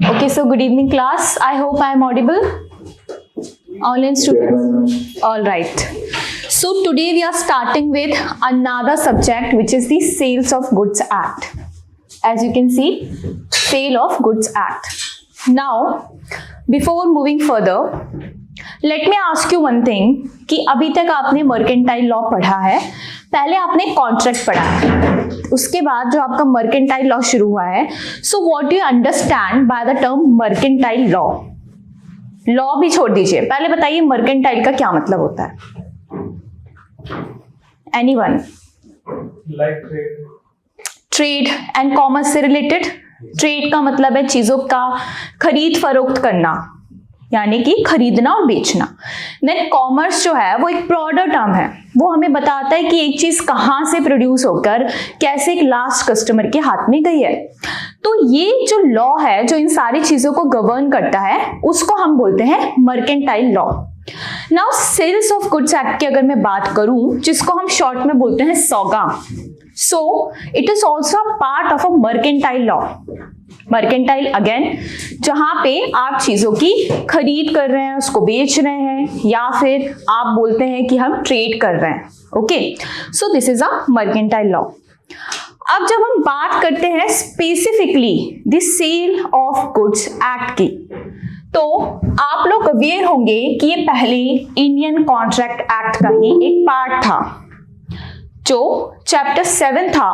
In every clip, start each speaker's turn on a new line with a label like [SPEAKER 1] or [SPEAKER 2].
[SPEAKER 1] Okay, so good evening class. I hope I am audible. Online students. All right. So today we are starting with another subject which is the Sales of Goods Act. As you can see, Sale of Goods Act. Now, before moving further, let me ask you one thing कि अभी तक आपने mercantile law पढ़ा है, पहले आपने contract पढ़ा है, उसके बाद जो आपका मर्केंटाइल लॉ शुरू हुआ है. So what do you understand by the term mercantile law? Law भी छोड़ दीजिए, पहले बताइए मर्केंटाइल का क्या मतलब होता है. Anyone?
[SPEAKER 2] Like
[SPEAKER 1] trade and commerce से रिलेटेड. ट्रेड का मतलब है चीजों का खरीद फरोख्त करना, यानी कि खरीदना और बेचना. देन कॉमर्स जो है वो एक ब्रॉडर टर्म है, वो हमें बताता है कि एक चीज कहाँ से प्रोड्यूस होकर कैसे एक लास्ट कस्टमर के हाथ में गई है. तो ये जो लॉ है जो इन सारी चीजों को गवर्न करता है उसको हम बोलते हैं mercantile law. Now sales of goods act की अगर मैं बात करूं, जिसको हम शॉर्ट में बोलते हैं SOGA, so it is also part of a mercantile law. Mercantile again जहां पे आप चीजों की खरीद कर रहे हैं, उसको बेच रहे हैं, या फिर आप बोलते हैं कि हम ट्रेड कर रहे हैं. Okay, so this is a mercantile law. अब जब हम बात करते हैं specifically the sale of goods act की, तो आप लोग अवेयर होंगे कि ये पहले इंडियन कॉन्ट्रैक्ट एक्ट का ही एक पार्ट था, जो चैप्टर 7 था.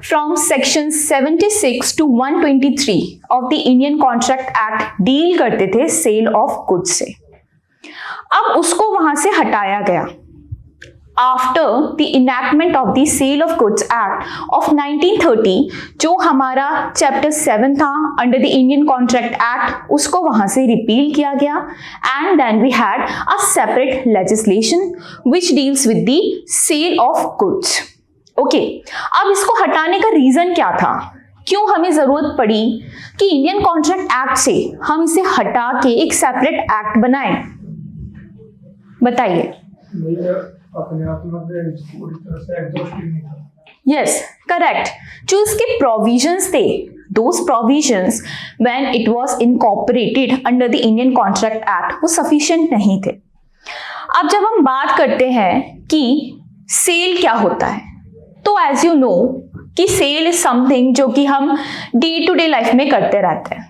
[SPEAKER 1] From section 76 to 123 of the Indian contract act deal करते थे सेल ऑफ गुड्स से. अब उसको वहां से हटाया गया after the enactment of the sale of goods act of 1930. जो हमारा चैप्टर 7 था under the Indian contract act, उसको वहां से रिपील किया गया and then we had a separate legislation which deals with the sale of goods. Okay, अब इसको हटाने का रीजन क्या था, क्यों हमें जरूरत पड़ी कि इंडियन कॉन्ट्रैक्ट एक्ट से हम इसे हटा के एक सेपरेट एक्ट बनाएं? बताइए.
[SPEAKER 2] अपने आप में पूरी तरह से एग्जॉस्टिव नहीं था.
[SPEAKER 1] Yes, correct. जो इसके प्रोविजंस थे, those provisions when it was incorporated under the Indian contract act, वो सफिशिएंट नहीं थे. अब जब हम बात करते हैं कि सेल क्या होता है, तो एज यू नो कि सेल इज समथिंग जो कि हम डे टू डे लाइफ में करते रहते हैं.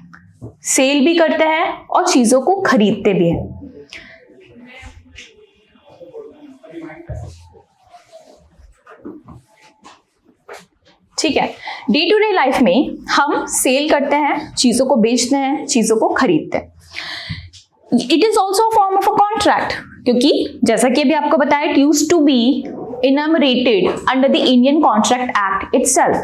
[SPEAKER 1] सेल भी करते हैं और चीजों को खरीदते भी हैं. ठीक है, डे टू डे लाइफ में हम सेल करते हैं, चीजों को बेचते हैं, चीजों को खरीदते हैं. It is also form of a contract, क्योंकि जैसा कि अभी आपको बताया it used to be enumerated under the Indian contract act itself.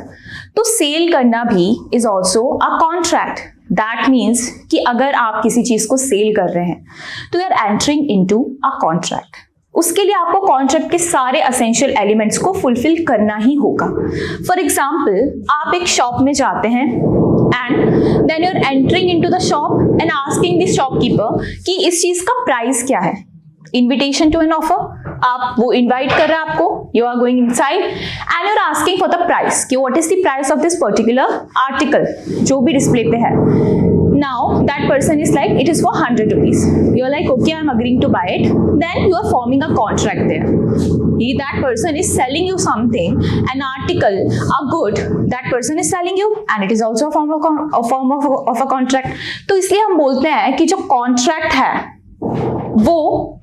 [SPEAKER 1] तो सेल करना भी is also a contract. That means कि अगर आप किसी चीज को सेल कर रहे हैं तो you are entering into a contract. उसके लिए आपको कॉन्ट्रैक्ट के सारे असेंशियल एलिमेंट्स को फुलफिल करना ही होगा. फॉर एग्जाम्पल, आप एक शॉप में जाते हैं and then you are entering into the shop and asking the shopkeeper कि इस चीज का प्राइस क्या है. इन्विटेशन टू एन ऑफर, आप वो इनवाइट कर रहे हैं आपको, you are going inside and you are asking for the price कि what is the price of this particular article जो भी डिस्प्ले पे है. Now that person is like it is for 100 rupees. You are like okay, I am agreeing to buy it. Then you are forming a contract there. That person is selling you something, an article, a good. That person is selling you, and it is also a form of a contract. तो इसलिए हम बोलते हैं कि जो contract है वो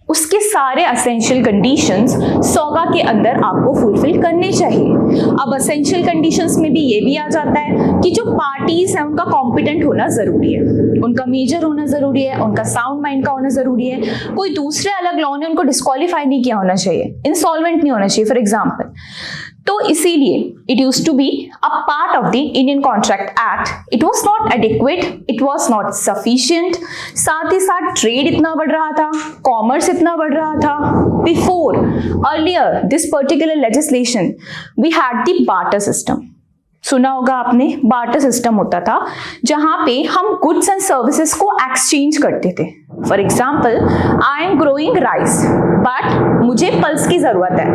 [SPEAKER 1] उसके सारे असेंशियल कंडीशंस सौगा के अंदर आपको फुलफिल करने चाहिए. अब असेंशियल कंडीशंस में भी ये भी आ जाता है कि जो पार्टीज हैं उनका कॉम्पिटेंट होना जरूरी है, उनका मेजर होना जरूरी है, उनका साउंड माइंड का होना जरूरी है. कोई दूसरे अलग लॉ ने उनको डिस्क्वालीफाई नहीं किया होना चाहिए, इंसॉल्वेंट नहीं होना चाहिए फॉर एग्जाम्पल. तो इसीलिए it used to be a part of the Indian contract act. It was not adequate, it was not sufficient. साथ ही साथ ट्रेड इतना बढ़ रहा था, कॉमर्स इतना बढ़ रहा था. Before earlier this particular legislation we had the barter system. सुना होगा आपने, बार्टर सिस्टम होता था जहां पे हम गुड्स एंड सर्विसेज को एक्सचेंज करते थे. For example, I am growing rice but मुझे पल्स की जरूरत है.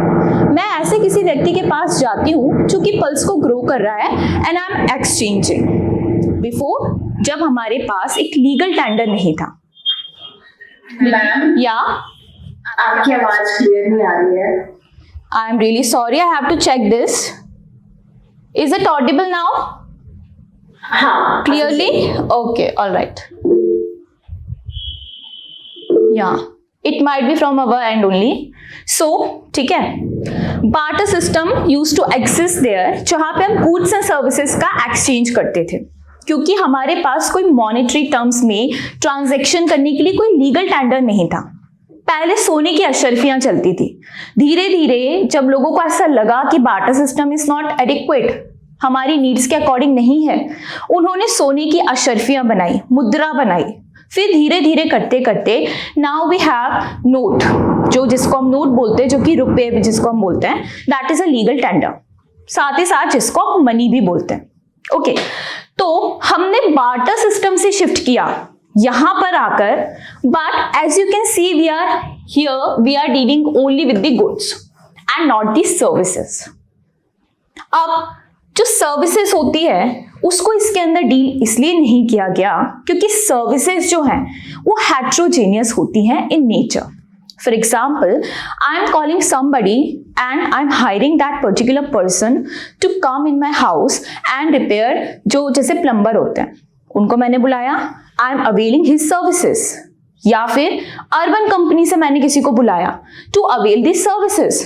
[SPEAKER 1] मैं ऐसे किसी व्यक्ति के पास जाती हूँ जो कि पल्स को ग्रो कर रहा है and I am exchanging. Before जब हमारे पास एक लीगल टेंडर नहीं था।
[SPEAKER 3] मैम,
[SPEAKER 1] या
[SPEAKER 3] आपकी आवाज क्लियर नहीं आ रही है।
[SPEAKER 1] I am really sorry, I have to check this. Is it audible now
[SPEAKER 3] हाँ,
[SPEAKER 1] clearly? Okay, all right. Yeah, it might be from our end only. So, ठीक है, barter system used to exist there, जहाँ पे हम goods and services का exchange करते थे, क्योंकि हमारे पास कोई monetary terms में transaction करने के लिए कोई legal tender नहीं था। पहले सोने की अशर्फियां चलती थी। धीरे धीरे जब लोगों को ऐसा लगा कि barter system is not adequate, हमारी नीड्स के अकॉर्डिंग नहीं है, उन्होंने सोने की अशर्फियां बनाई, मुद्रा बनाई। फिर धीरे धीरे करते करते नाउ वी हैव नोट, जो जिसको हम नोट बोलते हैं, जो कि रुपए जिसको हम बोलते हैं, that is a legal tender, साथ ही साथ जिसको हम मनी भी बोलते हैं। ओके, तो हमने बार्टर सिस्टम से शिफ्ट किया यहां पर आकर, but as you can see we are here, we are dealing only with the goods and not the services. अब जो सर्विसेज होती है उसको इसके अंदर डील इसलिए नहीं किया गया क्योंकि सर्विसेज जो हैं वो हेट्रोजेनियस होती हैं in nature. For example, I am calling somebody and I am hiring that particular person to come in my house and repair, जो जैसे प्लम्बर होते हैं उनको मैंने बुलाया, I am availing his services. या फिर अर्बन कंपनी से मैंने किसी को बुलाया टू अवेल दिस सर्विसेज।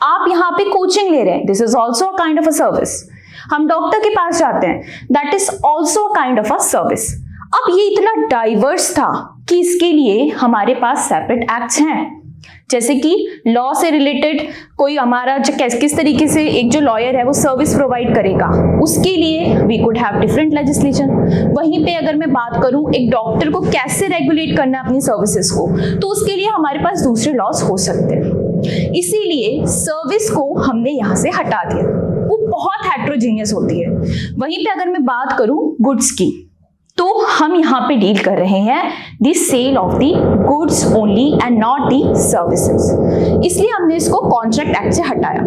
[SPEAKER 1] आप यहाँ पे कोचिंग ले रहे हैं, this is also a kind of a service. हम डॉक्टर के पास जाते हैं, that is also a kind of a service. अब ये इतना डाइवर्स था कि इसके लिए हमारे पास सेपरेट एक्ट्स हैं, जैसे कि लॉ से रिलेटेड कोई हमारा किस तरीके से एक जो लॉयर है वो सर्विस प्रोवाइड करेगा, उसके लिए we could have different legislation. वहीं पे अगर मैं बात करूं एक डॉक्टर को कैसे रेगुलेट करना है अपनी सर्विसेज को, तो उसके लिए हमारे पास दूसरे लॉज हो सकते हैं। इसीलिए सर्विस को हमने यहाँ से हटा दिया, वो बहुत हेट्रोजीनियस होती है। वहीं पे अगर मैं बात करूं गुड्स की, तो हम यहाँ पे डील कर रहे हैं the sale of the goods only and not the services, इसलिए हमने इसको कॉन्ट्रैक्ट एक्ट से हटाया।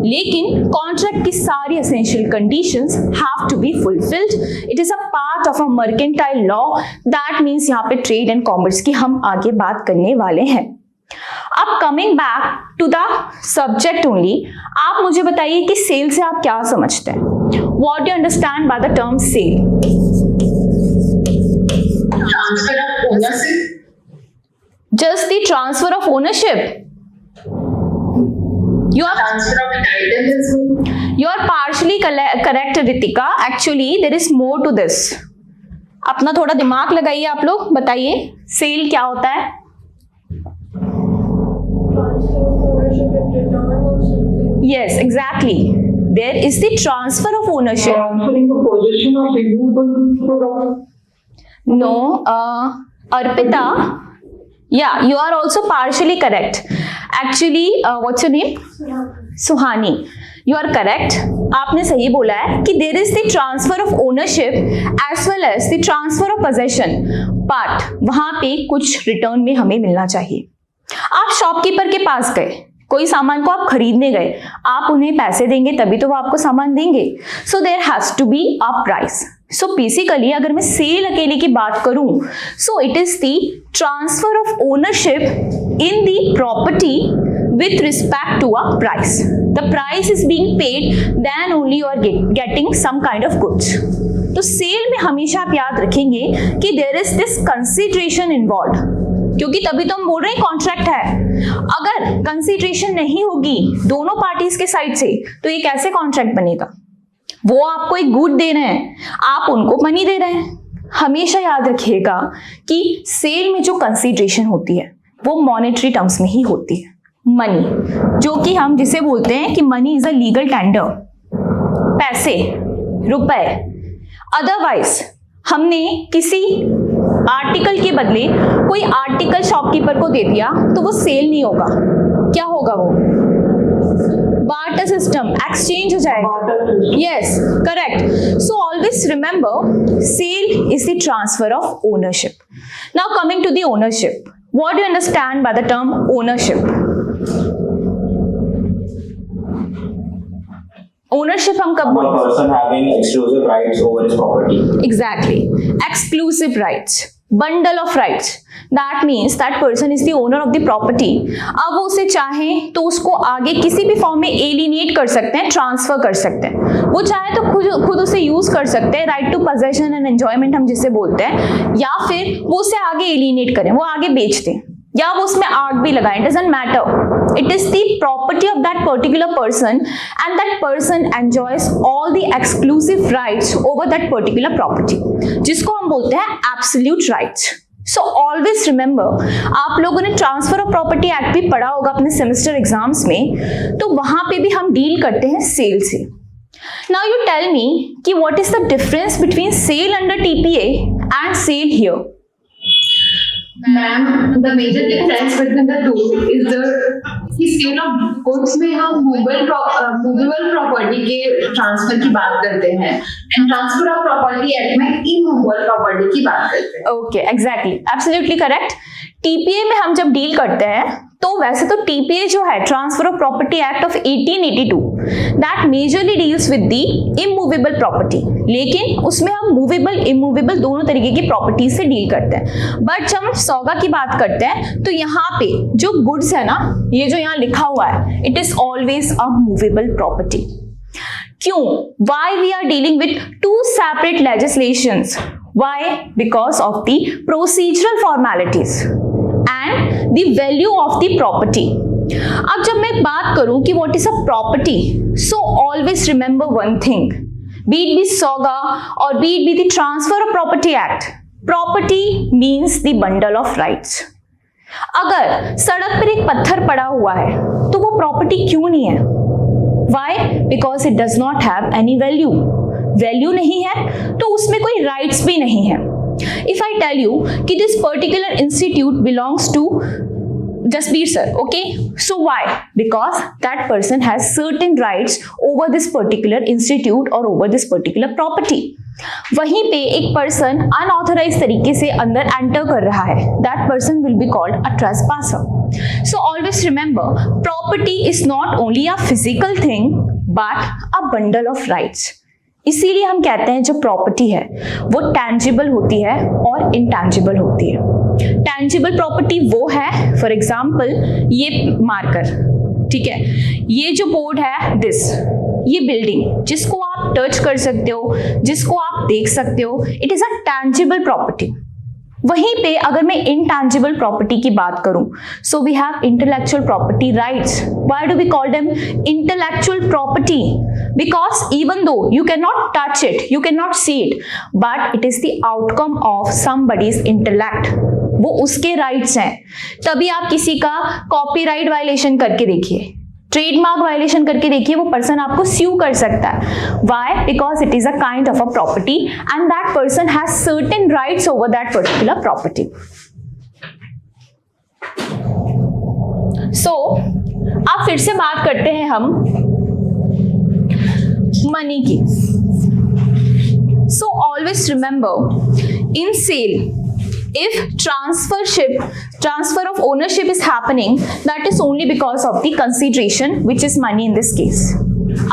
[SPEAKER 1] लेकिन कॉन्ट्रैक्ट की सारी essential conditions have to be fulfilled. It is a part of a mercantile law, that means यहाँ पे ट्रेड एंड कॉमर्स की हम आगे बात करने वाले हैं। अब coming back to the subject only, आप मुझे बताइए कि सेल से आप क्या समझते हैं? What do you understand by the term sale?
[SPEAKER 3] Transfer of ownership.
[SPEAKER 1] Just the transfer of ownership. You are
[SPEAKER 3] transfer of title.
[SPEAKER 1] you are partially correct, Ritika. Actually, there is more to this. अपना थोड़ा दिमाग लगाइए आप लोग, बताइए cell क्या होता है? Yes, exactly. There is the transfer of ownership.
[SPEAKER 2] Transferring the possession of renewable product.
[SPEAKER 1] No, Arpita. Yeah, you are also partially correct. Actually, what's your name? Suhani. You are correct. आपने सही बोला है कि there is the transfer of ownership as well as the transfer of possession. But वहाँ पे कुछ return में हमें मिलना चाहिए। आप शॉपकीपर के पास गए, कोई सामान को आप खरीदने गए, आप उन्हें पैसे देंगे तभी तो वो आपको सामान देंगे। So there has to be a price. So basically अगर मैं सेल अकेले की बात करूं, so it is the transfer of ownership in the property with respect to a price. The price is being paid, then only you are getting some kind of goods. तो cell में हमेशा आप याद रखेंगे कि there is this consideration involved, क्योंकि तभी तो हम बोल रहे हैं कॉन्ट्रैक्ट है। अगर कंसिडरेशन नहीं होगी दोनों पार्टीज के साइड से, तो ये कैसे कॉन्ट्रैक्ट बनेगा? वो आपको एक गुड दे रहे हैं, आप उनको मनी दे रहे हैं। हमेशा याद रखिएगा कि सेल में जो कंसिडरेशन होती है वो मॉनेटरी टर्म्स में ही होती है, मनी, जो कि हम जिसे बोलते हैं कि money is a legal tender, पैसे, रुपए। अदरवाइज हमने किसी आर्टिकल के बदले कोई आर्टिकल शॉपकीपर को दे दिया तो वो सेल नहीं होगा। क्या होगा? वो बार्टर सिस्टम, एक्सचेंज हो जाएगा। Yes, correct. So always remember sale is the transfer of ownership. Now coming to the ownership, what do you understand by the term ownership? Ownership हम कब
[SPEAKER 4] A
[SPEAKER 1] बोलते हैं?
[SPEAKER 4] person having exclusive rights over his property.
[SPEAKER 1] Exactly. Exclusive rights. Bundle of rights. That means that person is the owner of the property. अब वो उसे चाहें तो उसको आगे किसी भी फॉर्म में एलिनेट कर सकते हैं, ट्रांसफर कर सकते हैं. वो चाहे तो खुद उसे यूज कर सकते हैं, right to possession and enjoyment हम जिसे बोलते हैं, या फिर वो उसे आगे एलिनेट करें, वो आगे बेच दें, या वो उसमें आग भी लगाएं. Doesn't matter. It is the property of that particular person and that person enjoys all the exclusive rights over that particular property, जिसको हम बोलते हैं absolute rights. So always remember, आप लोगों ने ट्रांसफर ऑफ प्रॉपर्टी एक्ट भी पढ़ा होगा अपने सेमेस्टर एग्जाम्स में, तो वहां पे भी हम डील करते हैं सेल से. Now you tell me कि what is the difference between sale under TPA and sale here?
[SPEAKER 3] Ma'am, the major difference between the two is the sale of goods में हम movable property के transfer की बात करते हैं and transfer of property act में immovable property की बात करते हैं.
[SPEAKER 1] Okay, exactly, absolutely correct. TPA में हम जब डील करते हैं तो वैसे तो टीपीए जो है transfer of property act of 1882 that majorly deals with the immovable property, लेकिन उसमें हम मूवेबल इमूवेबल दोनों तरीके की प्रॉपर्टी से डील करते हैं. बट जब हम सौगा की बात करते हैं तो यहाँ पे जो गुड्स है ना, ये जो यहाँ लिखा हुआ है, it is always a movable property. क्यों? Why we are dealing with two separate legislations? Why? Because of the procedural formalities and the value of the property. अब जब मैं बात करूं कि what is a property, so always remember one thing, be it be SOGA or be it be the Transfer of Property Act, property means the bundle of rights. अगर सड़क पर एक पत्थर पड़ा हुआ है तो वो प्रॉपर्टी क्यों नहीं है? Why? Because it does not have any value. Value नहीं है तो उसमें कोई राइट्स भी नहीं है. इफ आई टेल यू कि this particular institute belongs to Jasbir sir, okay, so why? Because that person has certain rights over this particular institute और ओवर दिस पर्टिकुलर प्रॉपर्टी. वहीं पे एक पर्सन अनऑथराइज तरीके से अंदर एंटर कर रहा है, that person will be called a trespasser. So always remember, property is not only a physical thing but a bundle of rights. इसीलिए हम कहते हैं जो प्रॉपर्टी है वो टैंजिबल होती है और इनटैंजिबल होती है. टैंजिबल प्रॉपर्टी वो है, फॉर एग्जांपल ये मार्कर, ठीक है, ये जो बोर्ड है, दिस, ये बिल्डिंग जिसको आप टच कर सकते हो, जिसको आप देख सकते हो, it is a tangible property. वहीं पे अगर मैं इंटैंजिबल प्रॉपर्टी की बात करूं, so we have intellectual property rights. Why do we call them intellectual property? Because even though you can not touch it, you can not see it, but it is the outcome of somebody's intellect. वो उसके rights हैं. तभी आप किसी का copyright violation करके देखिए, trademark violation करके देखिए, वो पर्सन आपको स्यू कर सकता है. Why? Because it is a kind of a property and that person has certain rights over that particular property. So अब फिर से बात करते हैं हम मनी की. So always remember, in sale if transfer of ownership is happening, that is only because of the consideration, which is money in this case.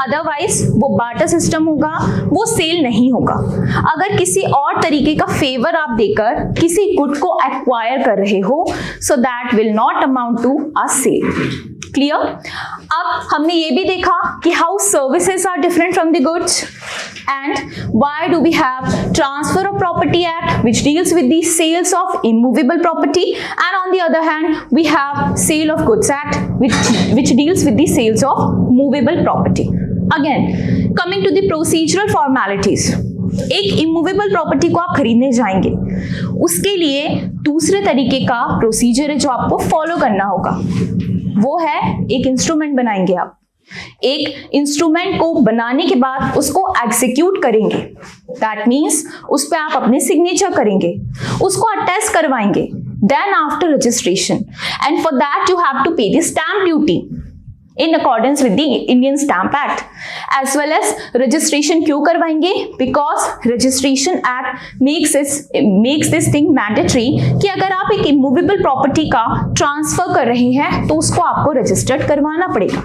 [SPEAKER 1] Otherwise वो barter system होगा, वो सेल नहीं होगा. अगर किसी और तरीके का फेवर आप देकर किसी गुड को एक्वायर कर रहे हो, so that will not amount to a sale. Clear? अब हमने ये भी देखा कि how services are different from the goods, and why do we have Transfer of Property Act which deals with the sales of immovable property, and on the other hand we have Sale of Goods Act which deals with the sales of movable property. Again, coming to the procedural formalities, एक immovable property को आप खरीदने जाएंगे, उसके लिए दूसरे तरीके का प्रोसीजर है जो आपको फॉलो करना होगा. वो है एक इंस्ट्रूमेंट बनाएंगे आप. एक इंस्ट्रूमेंट को बनाने के बाद उसको एग्जीक्यूट करेंगे, दैट मीन्स उस पर आप अपने सिग्नेचर करेंगे, उसको अटेस्ट करवाएंगे. Then after registration, and for that you have to pay the stamp duty. in accordance with the Indian Stamp Act. As well as registration क्यों करवाएंगे? Because registration act makes this thing mandatory कि अगर आप एक immovable property का transfer कर रहे हैं तो उसको आपको रजिस्टर्ड करवाना पड़ेगा।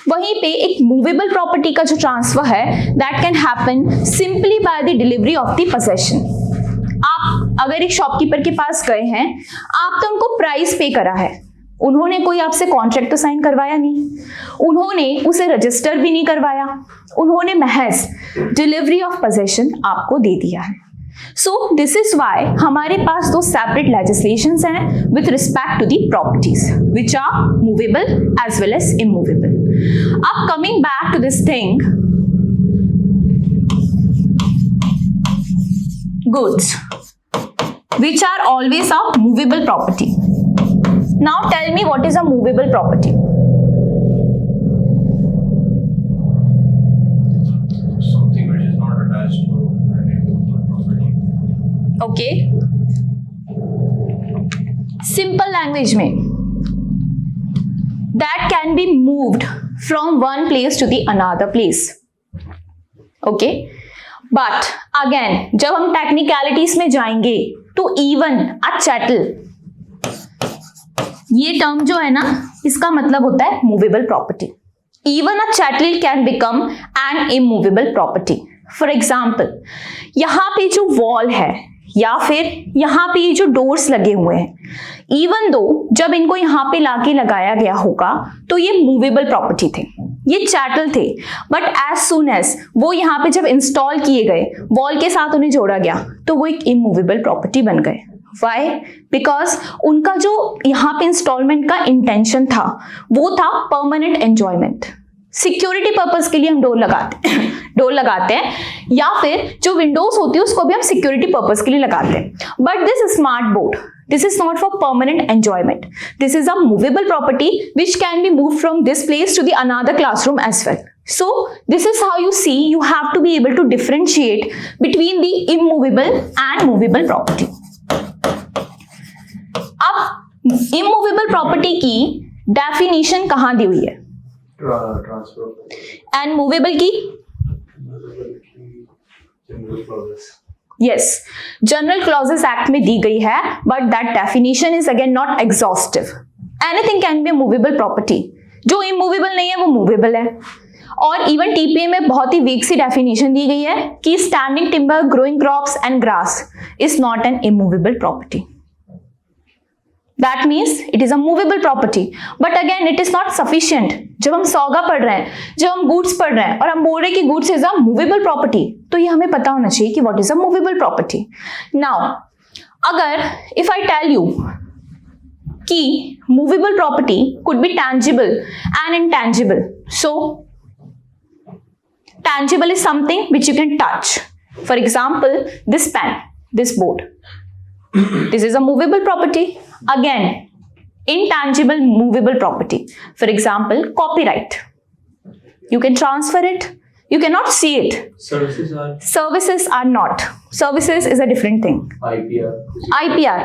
[SPEAKER 1] वहीं पे एक movable property का जो ट्रांसफर है that can happen simply by the delivery of the possession. आप अगर एक शॉपकीपर के पास गए हैं, आप तो उनको प्राइस पे करा है, उन्होंने कोई आपसे कॉन्ट्रैक्ट तो साइन करवाया नहीं, उन्होंने उसे रजिस्टर भी नहीं करवाया, उन्होंने महज डिलीवरी ऑफ पोजेशन आपको दे दिया है। सो दिस इज वाई हमारे पास दो सेपरेट लेजिस्लेशंस हैं with respect to the properties which are movable as well as immovable. अब coming back to this thing, goods which are always a movable property. Now tell me what is a movable property?
[SPEAKER 2] Something which is not attached to any property.
[SPEAKER 1] Okay. Simple language में that can be moved from one place to the another place. Okay. But again जब हम technicalities में जाएंगे तो even अ chattel, ये term जो है ना, इसका मतलब होता है movable property. Even a chattel can become an immovable property. For example, यहाँ पे जो वॉल है या फिर यहाँ पे ये जो डोर्स लगे हुए हैं, इवन दो जब इनको यहाँ पे लाके लगाया गया होगा तो ये मूवेबल प्रॉपर्टी थे, ये चैटल थे, बट एज सुन एज वो यहाँ पे जब इंस्टॉल किए गए, वॉल के साथ उन्हें जोड़ा गया तो वो एक इमूवेबल प्रॉपर्टी बन गए। वाई? बिकॉज उनका जो यहाँ पे इंस्टॉलमेंट का इंटेंशन था वो था परमानेंट एंजॉयमेंट। सिक्योरिटी पर्पस के लिए हम डोर लगाते हैं या फिर जो विंडोज होती है उसको भी हम सिक्योरिटी पर्पस के लिए लगाते हैं, but this smart board, this is not for permanent enjoyment. This is a movable property which can be moved from this place to the another classroom as well. So this is how you see, you have to be able to differentiate between the immovable and movable property. अब immovable property की definition कहाँ दी हुई है?
[SPEAKER 2] Transfer.
[SPEAKER 1] And movable की?
[SPEAKER 2] General clauses.
[SPEAKER 1] Yes, general clauses act में दी गई है, but that definition is again not exhaustive. Anything can be movable property, जो इमूवेबल नहीं है वो मूवेबल है। और इवन टीपीए में बहुत ही वीक सी डेफिनेशन दी गई है कि standing timber, growing crops and grass is not an immovable property. That means it is a movable property, but again it is not sufficient. जब हम सौगा पढ़ रहे हैं, जब हम गुड्स पढ़ रहे हैं और हम बोल रहे हैं कि goods is a movable property, तो ये हमें पता होना चाहिए कि what is a movable property. Now अगर इफ आई टेल यू कि movable property could be tangible and intangible, so tangible is something which you can touch. For example this pen, this board, this is a movable property. Again, intangible movable property. For example, copyright. You can transfer it, you cannot see it. Services are not. Services is a different thing. IPR,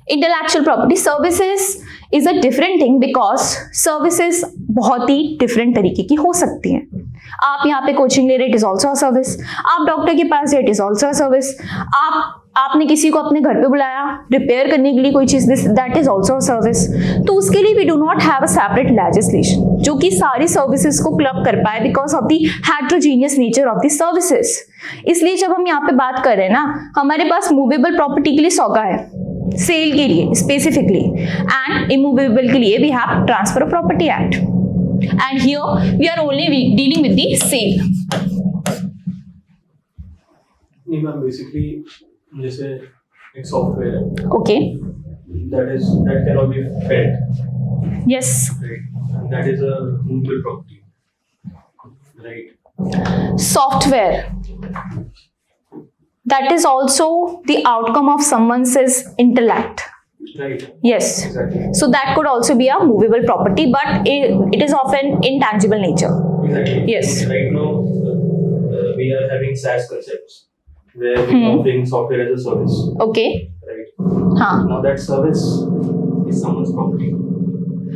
[SPEAKER 1] intellectual property. Services is a different thing because services बहुत ही different तरीके की हो सकती हैं। आप यहाँ पे coaching ले रहे, it is also a service. आप डॉक्टर के पास गए, it is also a service. आपने किसी को अपने घर पे बुलाया रिपेयर करने के लिए कोई चीज, this that is also a service. तो उसके लिए we do not have a separate legislation जो कि सारी सर्विसेज को क्लब कर पाए because of the heterogeneous nature of the services. इसलिए जब हम यहाँ पे बात कर रहे हैं ना, हमारे पास मूवेबल प्रॉपर्टी के लिए सौगा है, सेल के लिए स्पेसिफिकली, एंड इमूवेबल के लिए we have transfer of property act, and here we are only dealing with the sale.
[SPEAKER 2] नहीं मैम, बेसिकली जैसे एक सॉफ्टवेयर है,
[SPEAKER 1] Okay.
[SPEAKER 2] that cannot be fed,
[SPEAKER 1] Yes.
[SPEAKER 2] right? And that is a movable property, right?
[SPEAKER 1] Software. That is also the outcome of someone's intellect.
[SPEAKER 2] Right.
[SPEAKER 1] Yes.
[SPEAKER 2] Exactly.
[SPEAKER 1] So that could also be a movable property, but it is of an intangible nature.
[SPEAKER 2] Exactly.
[SPEAKER 1] Yes.
[SPEAKER 2] Right now, we are having SaaS concepts where we are offering software as a service.
[SPEAKER 1] Okay.
[SPEAKER 2] Right.
[SPEAKER 1] हाँ.
[SPEAKER 2] Now that service is someone's property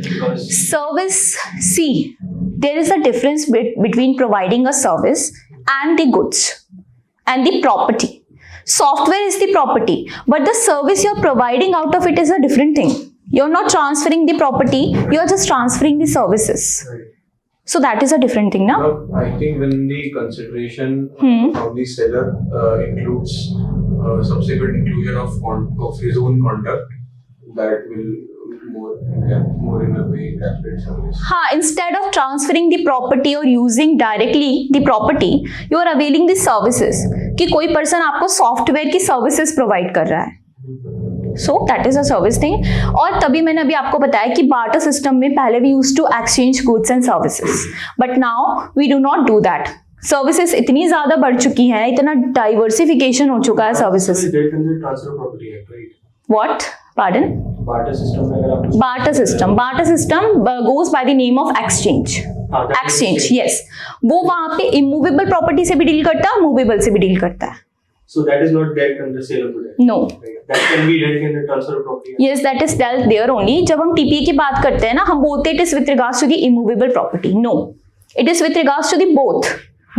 [SPEAKER 2] because
[SPEAKER 1] Service, see, there is a difference between providing a service and the goods and the property. Software is the property, but the service you're providing out of it is a different thing. You're not transferring the property, you're just transferring the services.
[SPEAKER 2] Right.
[SPEAKER 1] So that is a different thing, now.
[SPEAKER 5] I think when the consideration of the seller includes subsequent inclusion of his own conduct, that will more in a way encapsulate service.
[SPEAKER 1] हाँ, instead of transferring the property or using directly the property, you are availing the services. कि कोई person आपको software की services provide कर रहा है. सो that is a service thing. और तभी मैंने अभी आपको बताया कि बार्टर सिस्टम में पहले we used to exchange goods and services, but now we do not do that. Services इतनी ज्यादा बढ़ चुकी हैं, इतना डाइवर्सिफिकेशन हो चुका है services. What? Pardon?
[SPEAKER 2] Barter system में अगर आप
[SPEAKER 1] barter system goes by the name of exchange. Exchange, yes. वो वहां पे इमूवेबल प्रॉपर्टी से भी डील करता है, मूवेबल से भी डील करता है.
[SPEAKER 2] So that is not dealt under sale of goods.
[SPEAKER 1] No.
[SPEAKER 2] That can be dealt in the transfer of property.
[SPEAKER 1] Yes, that is dealt there only. जब हम TPA की बात करते हैं ना, हम बोलते हैं it is with regards to the immovable property. No, it is with regards to the both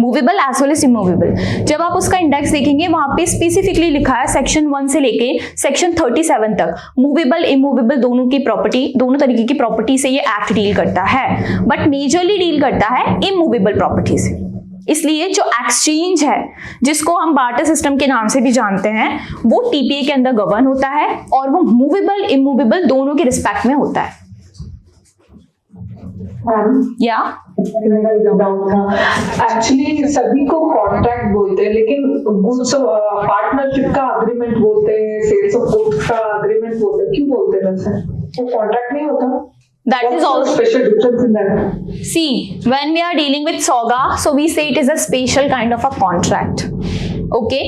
[SPEAKER 1] movable as well as immovable. जब आप उसका इंडेक्स देखेंगे वहां पे स्पेसिफिकली लिखा है सेक्शन 1 से लेके सेक्शन 37 तक मूवेबल इमूवेबल दोनों की प्रॉपर्टी, दोनों तरीके की प्रॉपर्टी से ये एक्ट डील करता है, बट मेजरली डील करता है इमूवेबल प्रॉपर्टी से. इसलिए जो एक्सचेंज है, जिसको हम बार्टर सिस्टम के नाम से भी जानते हैं, वो टीपीए के अंदर गवर्न होता है और वो मूवेबल इमूवेबल दोनों के रिस्पेक्ट में होता है. या
[SPEAKER 6] एक्चुअली सभी को कॉन्ट्रैक्ट बोलते हैं, लेकिन गुड्स पार्टनरशिप का अग्रीमेंट बोलते हैं, सेल्स ऑफ गुड्स का अग्रीमेंट बोलते हैं. क्यों बोलते हैं वैसे? वो कॉन्ट्रैक्ट नहीं होता?
[SPEAKER 1] that is also
[SPEAKER 6] special difference in that.
[SPEAKER 1] See, when we are dealing with SOGA, so we say it is a special kind of a contract. Okay?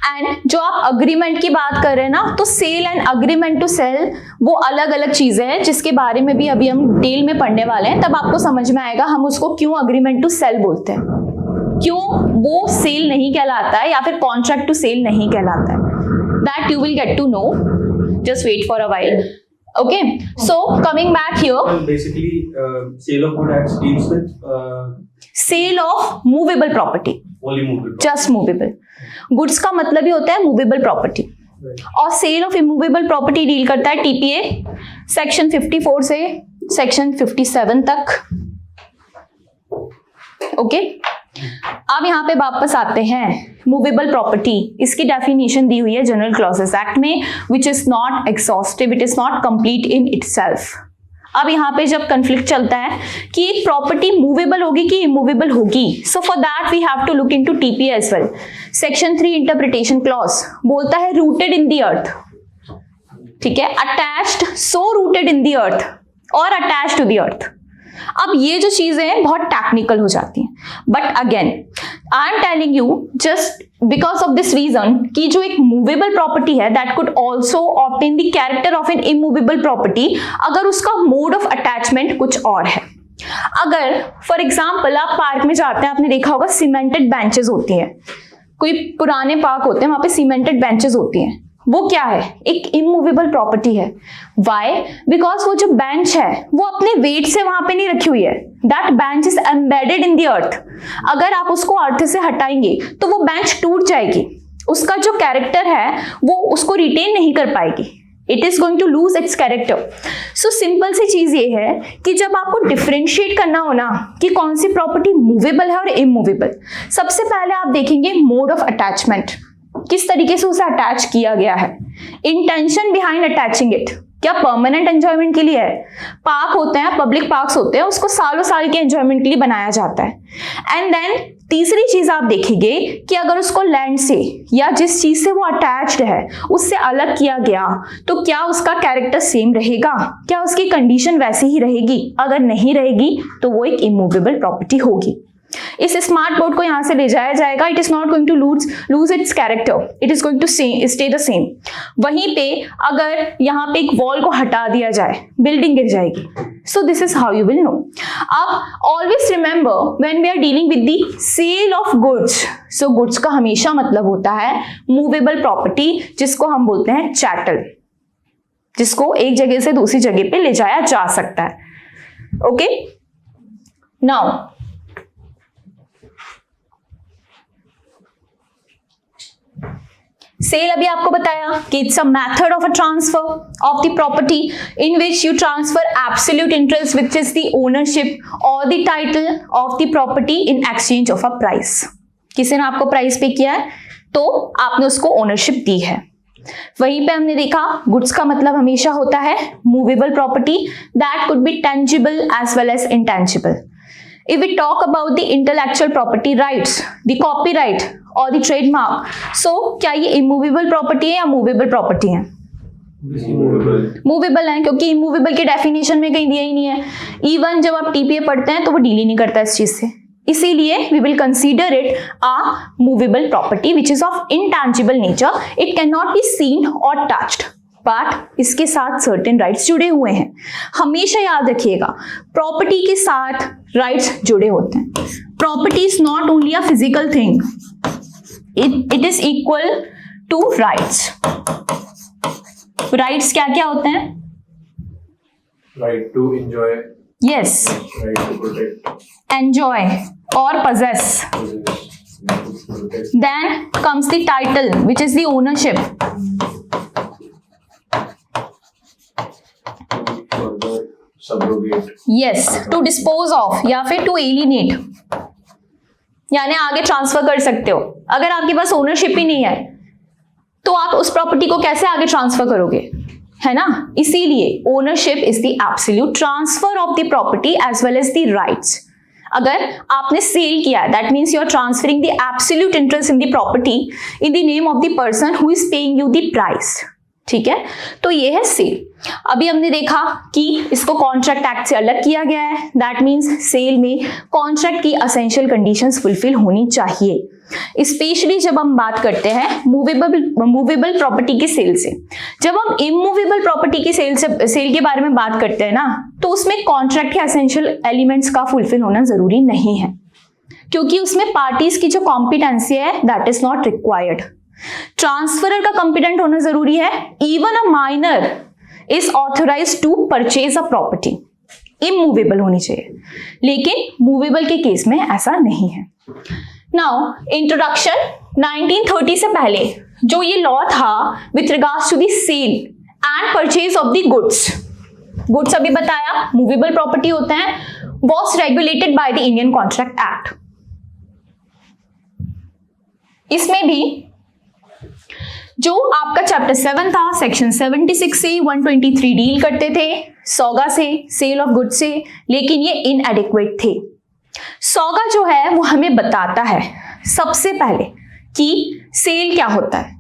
[SPEAKER 1] And जो आप अग्रीमेंट की बात कर रहे हैं ना, तो sale and agreement to sale वो अलग अलग चीजें हैं, जिसके बारे में भी अभी हम डिटेल में पढ़ने वाले हैं. तब आपको समझ में आएगा हम उसको क्यों अग्रीमेंट टू सेल बोलते हैं, क्यों वो सेल नहीं कहलाता है या फिर कॉन्ट्रैक्ट टू सेल नहीं कहलाता है. That you will get to know. Just wait for a while. Okay, so coming back here,
[SPEAKER 2] well, basically sale of goods acts deals with
[SPEAKER 1] sale of movable property.
[SPEAKER 2] Only movable.
[SPEAKER 1] Just movable. Goods का मतलब ही होता है movable property.
[SPEAKER 2] Right.
[SPEAKER 1] और sale of immovable property deal करता है TPA section 54 से section 57 तक. Okay, अब यहाँ पे वापस आते हैं. मूवेबल प्रॉपर्टी, इसकी डेफिनेशन दी हुई है जनरल क्लॉजेस एक्ट में, which is not exhaustive, it is not complete in itself. अब यहाँ पे जब कंफ्लिक्ट चलता है कि एक प्रॉपर्टी मूवेबल होगी कि इमूवेबल होगी, so for that we have to look into TPA as well. Section 3 interpretation clause बोलता है रूटेड इन द अर्थ. ठीक है, attached, so rooted in the earth और अटैच्ड टू द अर्थ. अब ये जो चीजें हैं बहुत टेक्निकल हो जाती हैं, but again I am telling you just because of this reason कि जो एक मूवेबल प्रॉपर्टी है that could also obtain the character of an immovable property अगर उसका मोड ऑफ अटैचमेंट कुछ और है. अगर फॉर एग्जाम्पल आप पार्क में जाते हैं, आपने देखा होगा सीमेंटेड बेंचेस होती हैं, कोई पुराने पार्क होते हैं वहां पे सीमेंटेड बेंचेस होती हैं, वो क्या है? एक इमूवेबल प्रॉपर्टी है. वाई? बिकॉज वो जो बेंच है वो अपने वेट से वहां पे नहीं रखी हुई है. That bench is embedded in the अर्थ. अगर आप उसको अर्थ से हटाएंगे तो वो बेंच टूट जाएगी, उसका जो कैरेक्टर है वो उसको रिटेन नहीं कर पाएगी. It is going to lose its character. So simple सी चीज ये है कि जब आपको डिफरेंशिएट करना हो ना कि कौन सी प्रॉपर्टी मूवेबल है और इमूवेबल, सबसे पहले आप देखेंगे मोड ऑफ अटैचमेंट, किस तरीके से उसे अटैच किया गया है. इंटेंशन बिहाइंड अटैचिंग इट, क्या परमानेंट एंजॉयमेंट के लिए है? पार्क होते हैं, पब्लिक पार्क्स होते हैं, उसको सालों साल के एंजॉयमेंट के लिए बनाया जाता है. एंड देन तीसरी चीज आप देखेंगे कि अगर उसको लैंड से या जिस चीज से वो अटैच्ड है उससे अलग किया गया तो क्या उसका कैरेक्टर सेम रहेगा, क्या उसकी कंडीशन वैसी ही रहेगी? अगर नहीं रहेगी तो वो एक इमूवेबल प्रॉपर्टी होगी. इस स्मार्ट बोर्ड को यहां से ले जाया जाएगा, it is not going to lose its character, it is going to stay the same. वहीं पे अगर यहाँ पे एक वॉल को हटा दिया जाए, बिल्डिंग गिर जाएगी. So this is how you will know. अब always remember when we are dealing with the sale of goods, so goods का हमेशा मतलब होता है मूवेबल प्रॉपर्टी, जिसको हम बोलते हैं चैटल, जिसको एक जगह से दूसरी जगह पे ले जाया जा सकता है. ओके, नाउ सेल अभी आपको बताया कि it's a method of a transfer of the property in which you transfer absolute interest which is the ownership और the title of the property in exchange of a price. किसी ने आपको price पे किया है तो आपने उसको ओनरशिप दी है। वहीं पे हमने देखा गुड्स का मतलब हमेशा होता है movable property that could be tangible as well as intangible. If we talk about the intellectual property rights, the copyright or the trademark, so क्या ये immovable property है या movable property है? मूवेबल है, क्योंकि इमूवेबल की डेफिनेशन में कहीं दिया ही नहीं है। इवन जब आप टीपीए पढ़ते हैं तो वो डील ही नहीं करता इस चीज से, इसीलिए we will consider it a movable property which is of intangible nature. It can not be seen और टच्ड, बट इसके साथ सर्टेन राइट्स जुड़े हुए हैं। हमेशा याद रखिएगा प्रॉपर्टी के साथ राइट्स जुड़े होते हैं। Property is not only a physical thing, it is equal to rights. Rights क्या क्या होते हैं?
[SPEAKER 5] Right to enjoy,
[SPEAKER 1] yes,
[SPEAKER 5] right to protect,
[SPEAKER 1] enjoy और possess.
[SPEAKER 5] possess, right to protect,
[SPEAKER 1] Then comes the title, which is the ownership.
[SPEAKER 5] further subrogate,
[SPEAKER 1] Yes, to dispose of या फिर to alienate, यानी आगे transfer कर सकते हो। अगर आपके पास ओनरशिप ही नहीं है तो आप उस प्रॉपर्टी को कैसे आगे ट्रांसफर करोगे, है ना? इसीलिए ownership is the absolute transfer of the property as well as the rights. अगर आपने सेल किया है that means you are transferring the absolute interest in the property in the name of the person who is paying you the price. ठीक है, तो ये है cell. अभी हमने देखा कि इसको कॉन्ट्रैक्ट एक्ट से अलग किया गया है, दैट मीन्स सेल में कॉन्ट्रैक्ट की असेंशियल कंडीशंस फुलफिल होनी चाहिए। स्पेशली जब हम बात करते हैं मूवेबल प्रॉपर्टी की सेल से। जब हम इमूवेबल प्रॉपर्टी की सेल के बारे में बात करते हैं ना, तो उसमें कॉन्ट्रैक्ट के असेंशियल एलिमेंट्स का फुलफिल होना जरूरी नहीं है, क्योंकि उसमें पार्टीज की जो कॉम्पिटेंसी है that is not required. Transferor का कॉम्पिटेंट होना जरूरी है। Even a minor is authorized to purchase a property. Immovable होनी चाहिए, लेकिन मूवेबल के केस में ऐसा नहीं है। नाउ इंट्रोडक्शन 1930 से पहले जो ये लॉ था with regards to the sale and purchase of the goods अभी बताया मूवेबल प्रॉपर्टी होते हैं, was regulated by the Indian contract Act. इसमें भी जो आपका चैप्टर 7 था सेक्शन 76 से 123 डील करते थे सौगा से, सेल ऑफ गुड्स से, लेकिन ये इनएडिक्वेट थे। सौगा जो है वो हमें बताता है सबसे पहले कि सेल क्या होता है,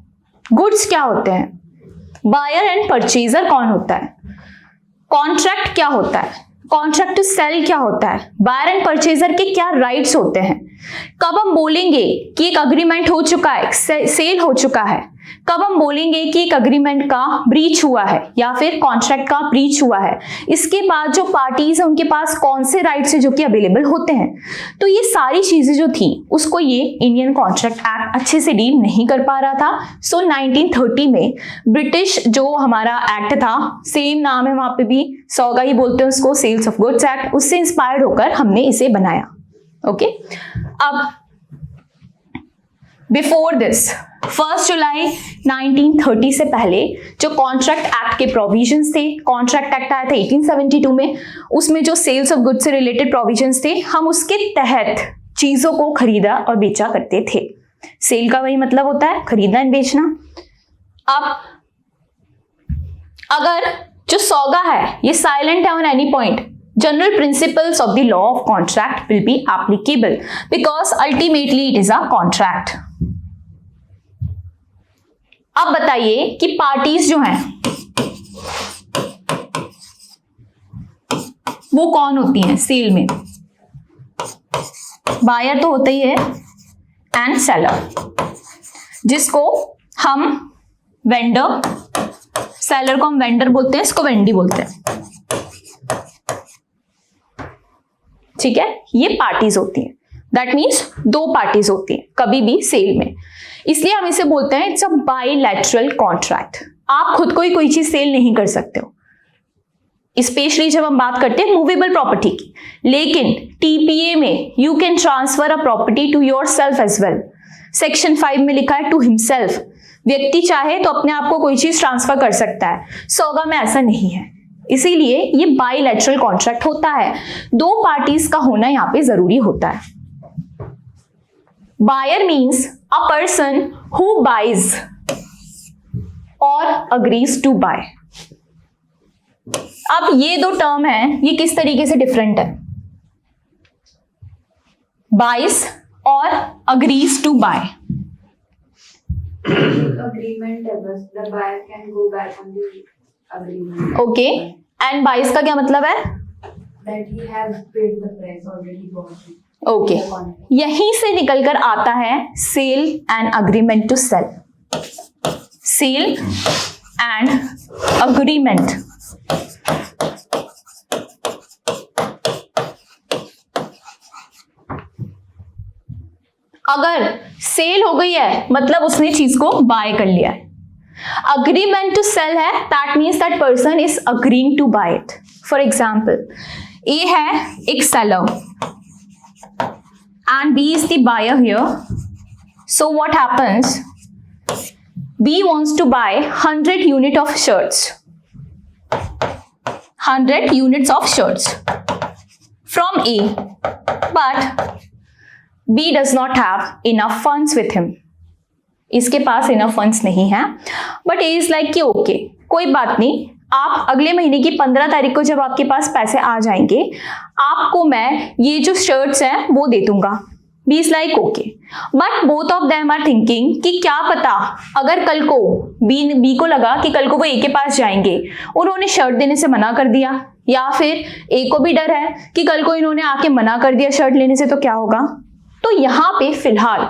[SPEAKER 1] गुड्स क्या होते हैं, बायर एंड परचेजर कौन होता है, कॉन्ट्रैक्ट क्या होता है, कॉन्ट्रैक्ट टू सेल क्या होता है, बायर एंड परचेजर के क्या राइट्स होते हैं, कब हम बोलेंगे कि एक अग्रीमेंट हो चुका है, सेल हो चुका है, कब हम बोलेंगे कि एक अग्रीमेंट का ब्रीच हुआ है या फिर कॉन्ट्रैक्ट का ब्रीच हुआ है, इसके बाद जो पार्टीज हैं उनके पास कौन से राइट्स हैं जो कि अवेलेबल होते हैं। तो ये सारी चीजें जो थी उसको ये इंडियन कॉन्ट्रैक्ट एक्ट अच्छे से डील नहीं कर पा रहा था। सो 1930 में ब्रिटिश जो हमारा एक्ट था, सेम नाम है वहां पे भी, सौगा ही बोलते हैं उसको, सेल्स ऑफ गुड्स एक्ट, उससे इंस्पायर्ड होकर हमने इसे बनाया। ओके, अब बिफोर दिस 1 जुलाई 1930 से पहले जो कॉन्ट्रैक्ट एक्ट के प्रोविजंस थे, कॉन्ट्रैक्ट एक्ट आया था 1872 में, उसमें जो सेल्स ऑफ गुड्स से रिलेटेड प्रोविजंस थे, हम उसके तहत चीजों को खरीदा और बेचा करते थे। सेल का वही मतलब होता है, खरीदना एंड बेचना। अब अगर जो सौगा है ये साइलेंट है on any point, general principles of the law of contract will be applicable because ultimately it is a contract. अब बताइए कि पार्टीज जो हैं वो कौन होती हैं सेल में? बायर तो होता ही है एंड सेलर, जिसको हम वेंडर, सेलर को हम वेंडर बोलते हैं, इसको वेंडी बोलते हैं। ठीक है, ये पार्टीज होती हैं, दैट मीन्स दो पार्टीज होती हैं कभी भी सेल में, इसलिए हम इसे बोलते हैं इट्स अ बाइलैटरल कॉन्ट्रैक्ट। आप खुद को ही कोई चीज सेल नहीं कर सकते हो, स्पेशली जब हम बात करते हैं मूवेबल प्रॉपर्टी की। लेकिन टीपीए में you can transfer a property to yourself as well. Section 5 में लिखा है टू हिमसेल्फ, व्यक्ति चाहे तो अपने आप को कोई चीज ट्रांसफर कर सकता है। सोगा में ऐसा नहीं है, इसीलिए ये बाइलैटरल कॉन्ट्रैक्ट होता है, दो पार्टीज का होना यहाँ पे जरूरी होता है। Buyer means a person who buys और अग्रीज टू बाय। अब ये दो टर्म है, ये किस तरीके से डिफरेंट है? बाइज और अग्रीज टू बाय।
[SPEAKER 7] agreement है बस, the buyer can go back on the agreement.
[SPEAKER 1] Okay, and buys का क्या मतलब है?
[SPEAKER 7] That he has paid the price already bought it.
[SPEAKER 1] Okay, यहीं से निकलकर आता है sale and agreement to sell. Sale and agreement अगर सेल हो गई है मतलब उसने चीज को बाय कर लिया है। अग्रीमेंट टू सेल है, that means that person is agreeing to buy it. For example, A है एक seller and B is the buyer here. So what happens? B wants to buy 100 unit of shirts. 100 units of shirts from A. But B does not have enough funds with him. इसके पास enough funds नहीं है. But A is like कि okay, कोई बात नहीं, आप अगले महीने की 15 तारीख को जब आपके पास पैसे आ जाएंगे, आपको मैं ये जो शर्ट्स हैं वो दे दूंगा। B is like okay, but both of them are thinking कि क्या पता अगर कल को बी को लगा कि कल को वो ए के पास जाएंगे, उन्होंने शर्ट देने से मना कर दिया, या फिर ए को भी डर है कि कल को इन्होंने आके मना कर दिया शर्ट लेने से तो क्या होगा। तो यहाँ पे फिलहाल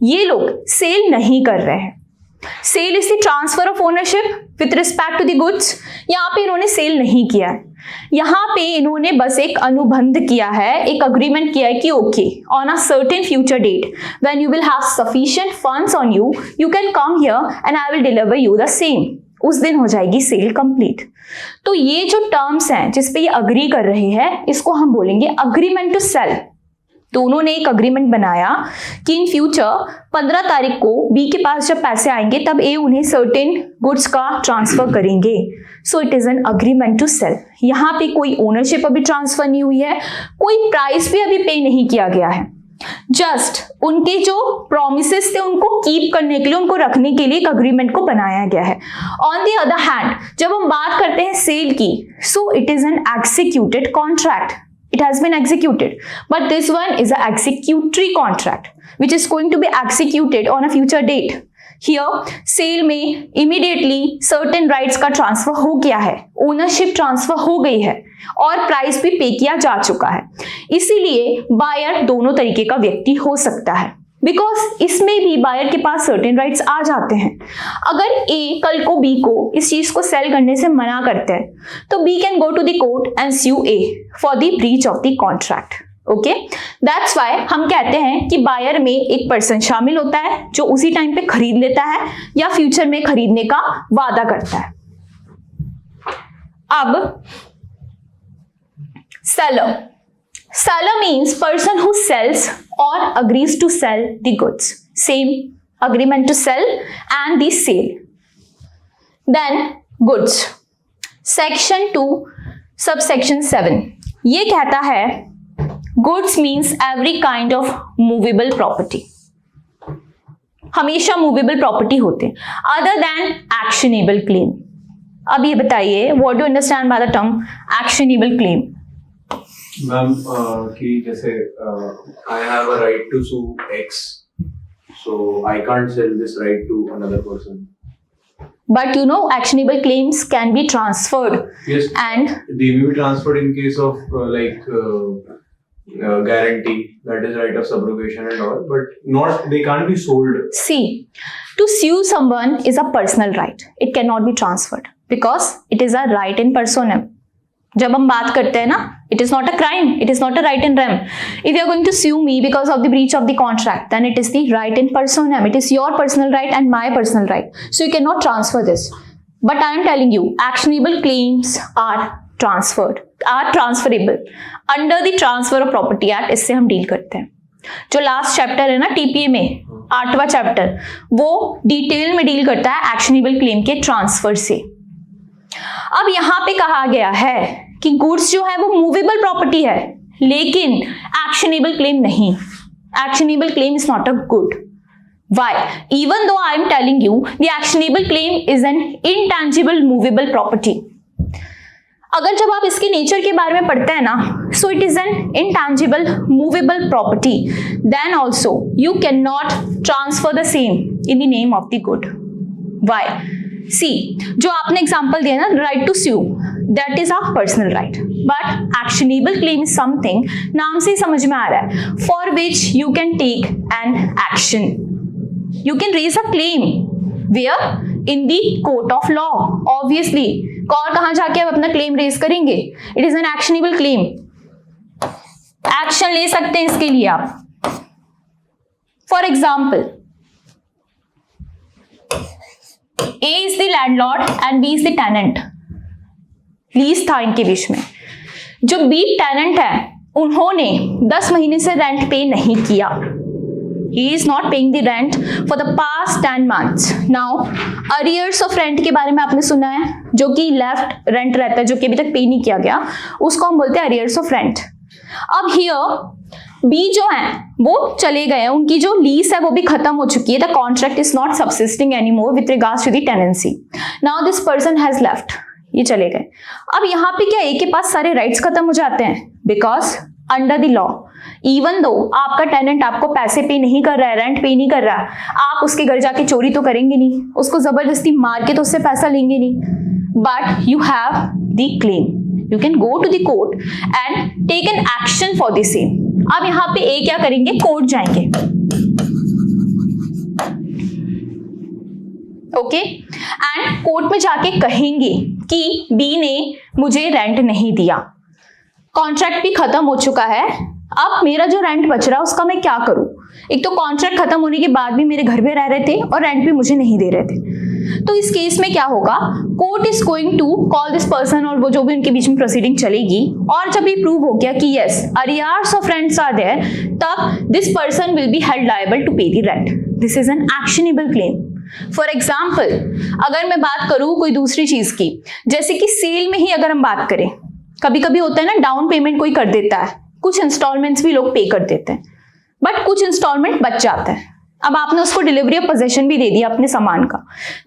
[SPEAKER 1] ये लोग सेल नहीं कर रहे हैं। Sale is the transfer of ownership with respect to the goods. यहाँ पे इन्होंने सेल नहीं किया है, यहाँ पे इन्होंने बस एक अनुबंध किया है, एक अग्रीमेंट किया है कि okay, on a certain future date when you will have sufficient funds on you, you can come here and I will deliver you the same. उस दिन हो जाएगी सेल कंप्लीट। तो ये जो टर्म्स हैं जिसपे ये अग्री कर रहे हैं, इसको हम बोलेंगे अग्रीमेंट टू सेल। तो उन्होंने एक अग्रीमेंट बनाया कि इन फ्यूचर 15 तारीख को बी के पास जब पैसे आएंगे तब ए उन्हें सर्टेन गुड्स का ट्रांसफर करेंगे। So it is an agreement to sell. यहाँ पे कोई ओनरशिप अभी ट्रांसफर नहीं हुई है, कोई प्राइस भी अभी पे नहीं किया गया है, जस्ट उनके जो प्रोमिसेस थे उनको कीप करने के लिए, उनको रखने के लिए एक अग्रीमेंट को बनाया गया है। ऑन द अदर हैंड जब हम बात करते हैं सेल की, सो it is N executed contract. It has been executed, but this one is an executory contract which is going to be executed on a future date. Here, sale में immediately certain rights का transfer हो गया है, ownership transfer हो गई है और price भी पे किया जा चुका है। इसीलिए बायर दोनों तरीके का व्यक्ति हो सकता है, बिकॉज इसमें भी बायर के पास सर्टेन राइट्स आ जाते हैं। अगर ए कल को बी को इस चीज को सेल करने से मना करते हैं तो B can go to the court and sue A for the breach of the contract. Okay, that's why हम कहते हैं कि बायर में एक पर्सन शामिल होता है जो उसी टाइम पे खरीद लेता है या फ्यूचर में खरीदने का वादा करता है। अब seller, seller means person who sells or agrees to sell the goods. Same agreement to sell and the sale. Then goods. Section 2 subsection 7 ये कहता है goods means every kind of movable property. हमेशा movable property होते हैं other than actionable claim. अब ये बताइए what do you understand by the term actionable claim?
[SPEAKER 5] Ma'am कि जैसे I have a right to sue X, so I can't sell this right to another person.
[SPEAKER 1] But you know, actionable claims can be transferred.
[SPEAKER 5] Yes,
[SPEAKER 1] and
[SPEAKER 5] they may be transferred in case of guarantee, that is right of subrogation and all, but not, they can't be sold.
[SPEAKER 1] see, to sue someone is a personal right. It cannot be transferred because it is a right in personam. जब हम बात करते हैं ना, it is not a crime, it is not a right in rem. If you are going to sue me because of the breach of the contract, then it is the right in personam. It is your personal right and my personal right. So you cannot transfer this. But I am telling you, actionable claims are transferred or transferable under the transfer of property Act, इससे हम deal करते हैं। जो last chapter है ना TPA में, 8वां chapter, वो detail में डील करता है एक्शनेबल क्लेम के ट्रांसफर से। अब यहां पे कहा गया है कि गुड्स जो है वो मूवेबल प्रॉपर्टी है, लेकिन एक्शनेबल क्लेम नहीं। Actionable claim is not a good. Why? Even though I am telling you the actionable claim is an intangible movable property. अगर जब आप इसके नेचर के बारे में पढ़ते हैं ना, so it is an intangible movable property, then also you cannot transfer the same in the name of the good. Why? See, जो आपने एग्जाम्पल दिया ना, right to sue, that is our personal right, but actionable claim is something, नाम से ही समझ में आ रहा है, for which you can take an action. You can raise a claim where in the court of law, obviously. और कहां जाके आप अपना क्लेम रेज करेंगे? It is an actionable claim. Action ले सकते हैं इसके लिए आप। For example, A is the landlord and B is the tenant. Lease था इनके बीच में। जो B टेनेंट है, उन्होंने 10 महीने से रेंट पे नहीं किया। He is not paying the rent for the past 10 months. Now, arrears of rent के बारे में आपने सुना है, जो कि लेफ्ट रेंट रहता है, जो कि अभी तक पे नहीं किया गया, उसको हम बोलते हैं arrears of rent. अब here B जो है वो चले गए, उनकी जो लीज है वो भी खत्म हो चुकी है। The contract is not subsisting anymore with regards to the tenancy. Now this person has left. ये चले गए। अब यहाँ पे क्या ए के पास सारे राइट्स खत्म हो जाते हैं? Because under the law, even though आपका टेनेंट आपको पैसे पे नहीं कर रहा है, रेंट पे नहीं कर रहा है, आप उसके घर जाके चोरी तो करेंगे नहीं, उसको जबरदस्ती मार के तो उससे पैसा लेंगे नहीं, but you have the claim, you can go to the court and take an action for the same. अब यहाँ पे ए क्या करेंगे? कोर्ट जाएंगे, ओके, एंड कोर्ट में जाके कहेंगे कि बी ने मुझे रेंट नहीं दिया, कॉन्ट्रैक्ट भी खत्म हो चुका है, अब मेरा जो रेंट बच रहा है उसका मैं क्या करूं? एक तो कॉन्ट्रैक्ट खत्म होने के बाद भी मेरे घर में रह रहे थे और रेंट भी मुझे नहीं दे रहे थे। तो इस केस में क्या होगा? Court is going to call this person, और वो जो भी उनके बीच में प्रोसीडिंग चलेगी, और जब ये प्रूव हो गया कि yes arrears of rents are there, तब this person will be held liable to pay the rent. This is an actionable claim. For example, अगर मैं बात करूं कोई दूसरी चीज की, जैसे कि सेल में ही अगर हम बात करें, कभी कभी होता है ना डाउन पेमेंट कोई कर देता है, कुछ इंस्टॉलमेंट्स भी लोग पे कर देते हैं, बट कुछ इंस्टॉलमेंट बच जाता है। अब आपने उसको डिलीवरी ऑफ पोजेशन भी दे दिया अपने सामान का,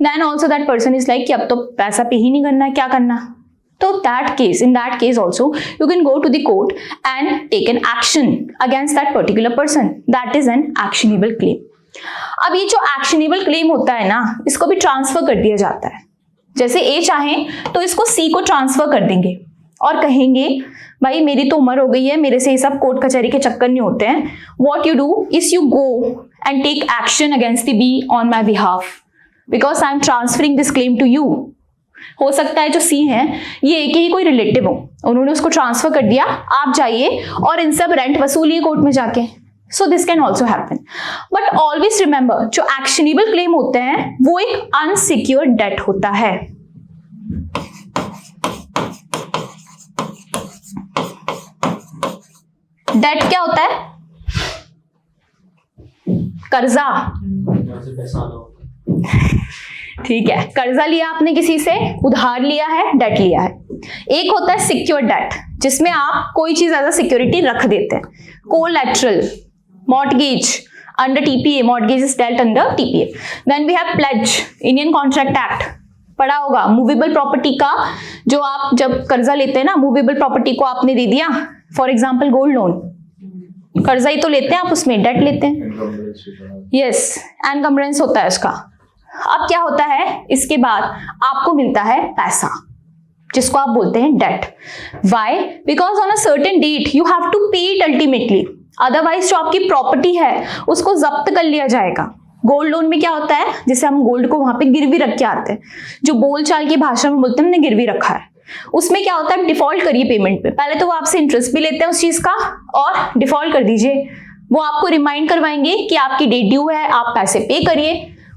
[SPEAKER 1] then also that person is like कि अब तो पैसा पे ही नहीं करना है, क्या करना? तो in that case also you can go to the court and take an action against that particular person. That is an actionable claim. अब ये जो एक्शनेबल क्लेम होता है ना, इसको भी ट्रांसफर कर दिया जाता है। जैसे ए चाहे तो इसको सी को ट्रांसफर कर देंगे और कहेंगे भाई मेरी तो उम्र हो गई है, मेरे से ये सब कोर्ट कचहरी के चक्कर नहीं होते हैं। What you do is you go and take action against the B on my behalf, because I am transferring this claim to you. हो सकता है जो सी हैं ये एक ही कोई रिलेटिव हो, उन्होंने उसको ट्रांसफर कर दिया, आप जाइए और इन सब रेंट वसूलिए कोर्ट में जाके। So this can also happen, but always remember जो एक्शनेबल क्लेम होते हैं वो एक अनसिक्योर्ड डेट होता है। डेट क्या होता है? कर्जा, ठीक है, कर्जा लिया आपने किसी से, उधार लिया है, डेट लिया है। एक होता है सिक्योर डेट, जिसमें आप कोई चीज एज अ सिक्योरिटी रख देते हैं, collateral, mortgage under TPA, mortgage is dealt under TPA. Then we have pledge, Indian contract Act पढ़ा होगा, मूवेबल प्रॉपर्टी का जो आप जब कर्जा लेते हैं ना, मूवेबल प्रॉपर्टी को आपने दे दिया, फॉर एग्जाम्पल गोल्ड लोन, कर्जा ही तो लेते हैं आप, उसमें डेट लेते हैं, यस, एनकम्बरेंस होता है उसका। अब क्या होता है, इसके बाद आपको मिलता है पैसा, जिसको आप बोलते हैं debt. Why? Because on a certain date you have to pay it ultimately, otherwise जो आपकी प्रॉपर्टी है उसको जब्त कर लिया जाएगा। गोल्ड लोन में क्या होता है, जैसे हम गोल्ड को वहां पे गिरवी रख के आते हैं, जो बोलचाल की भाषा में बोलते हैं हमने गिरवी रखा है, उसमें क्या होता है, डिफॉल्ट करिए पेमेंट पे, पहले तो वो आपसे इंटरेस्ट भी लेते हैं उस चीज का, और डिफॉल्ट कर दीजिए, वो आपको रिमाइंड करवाएंगे कि आपकी डेट ड्यू है, आप पैसे पे करिए,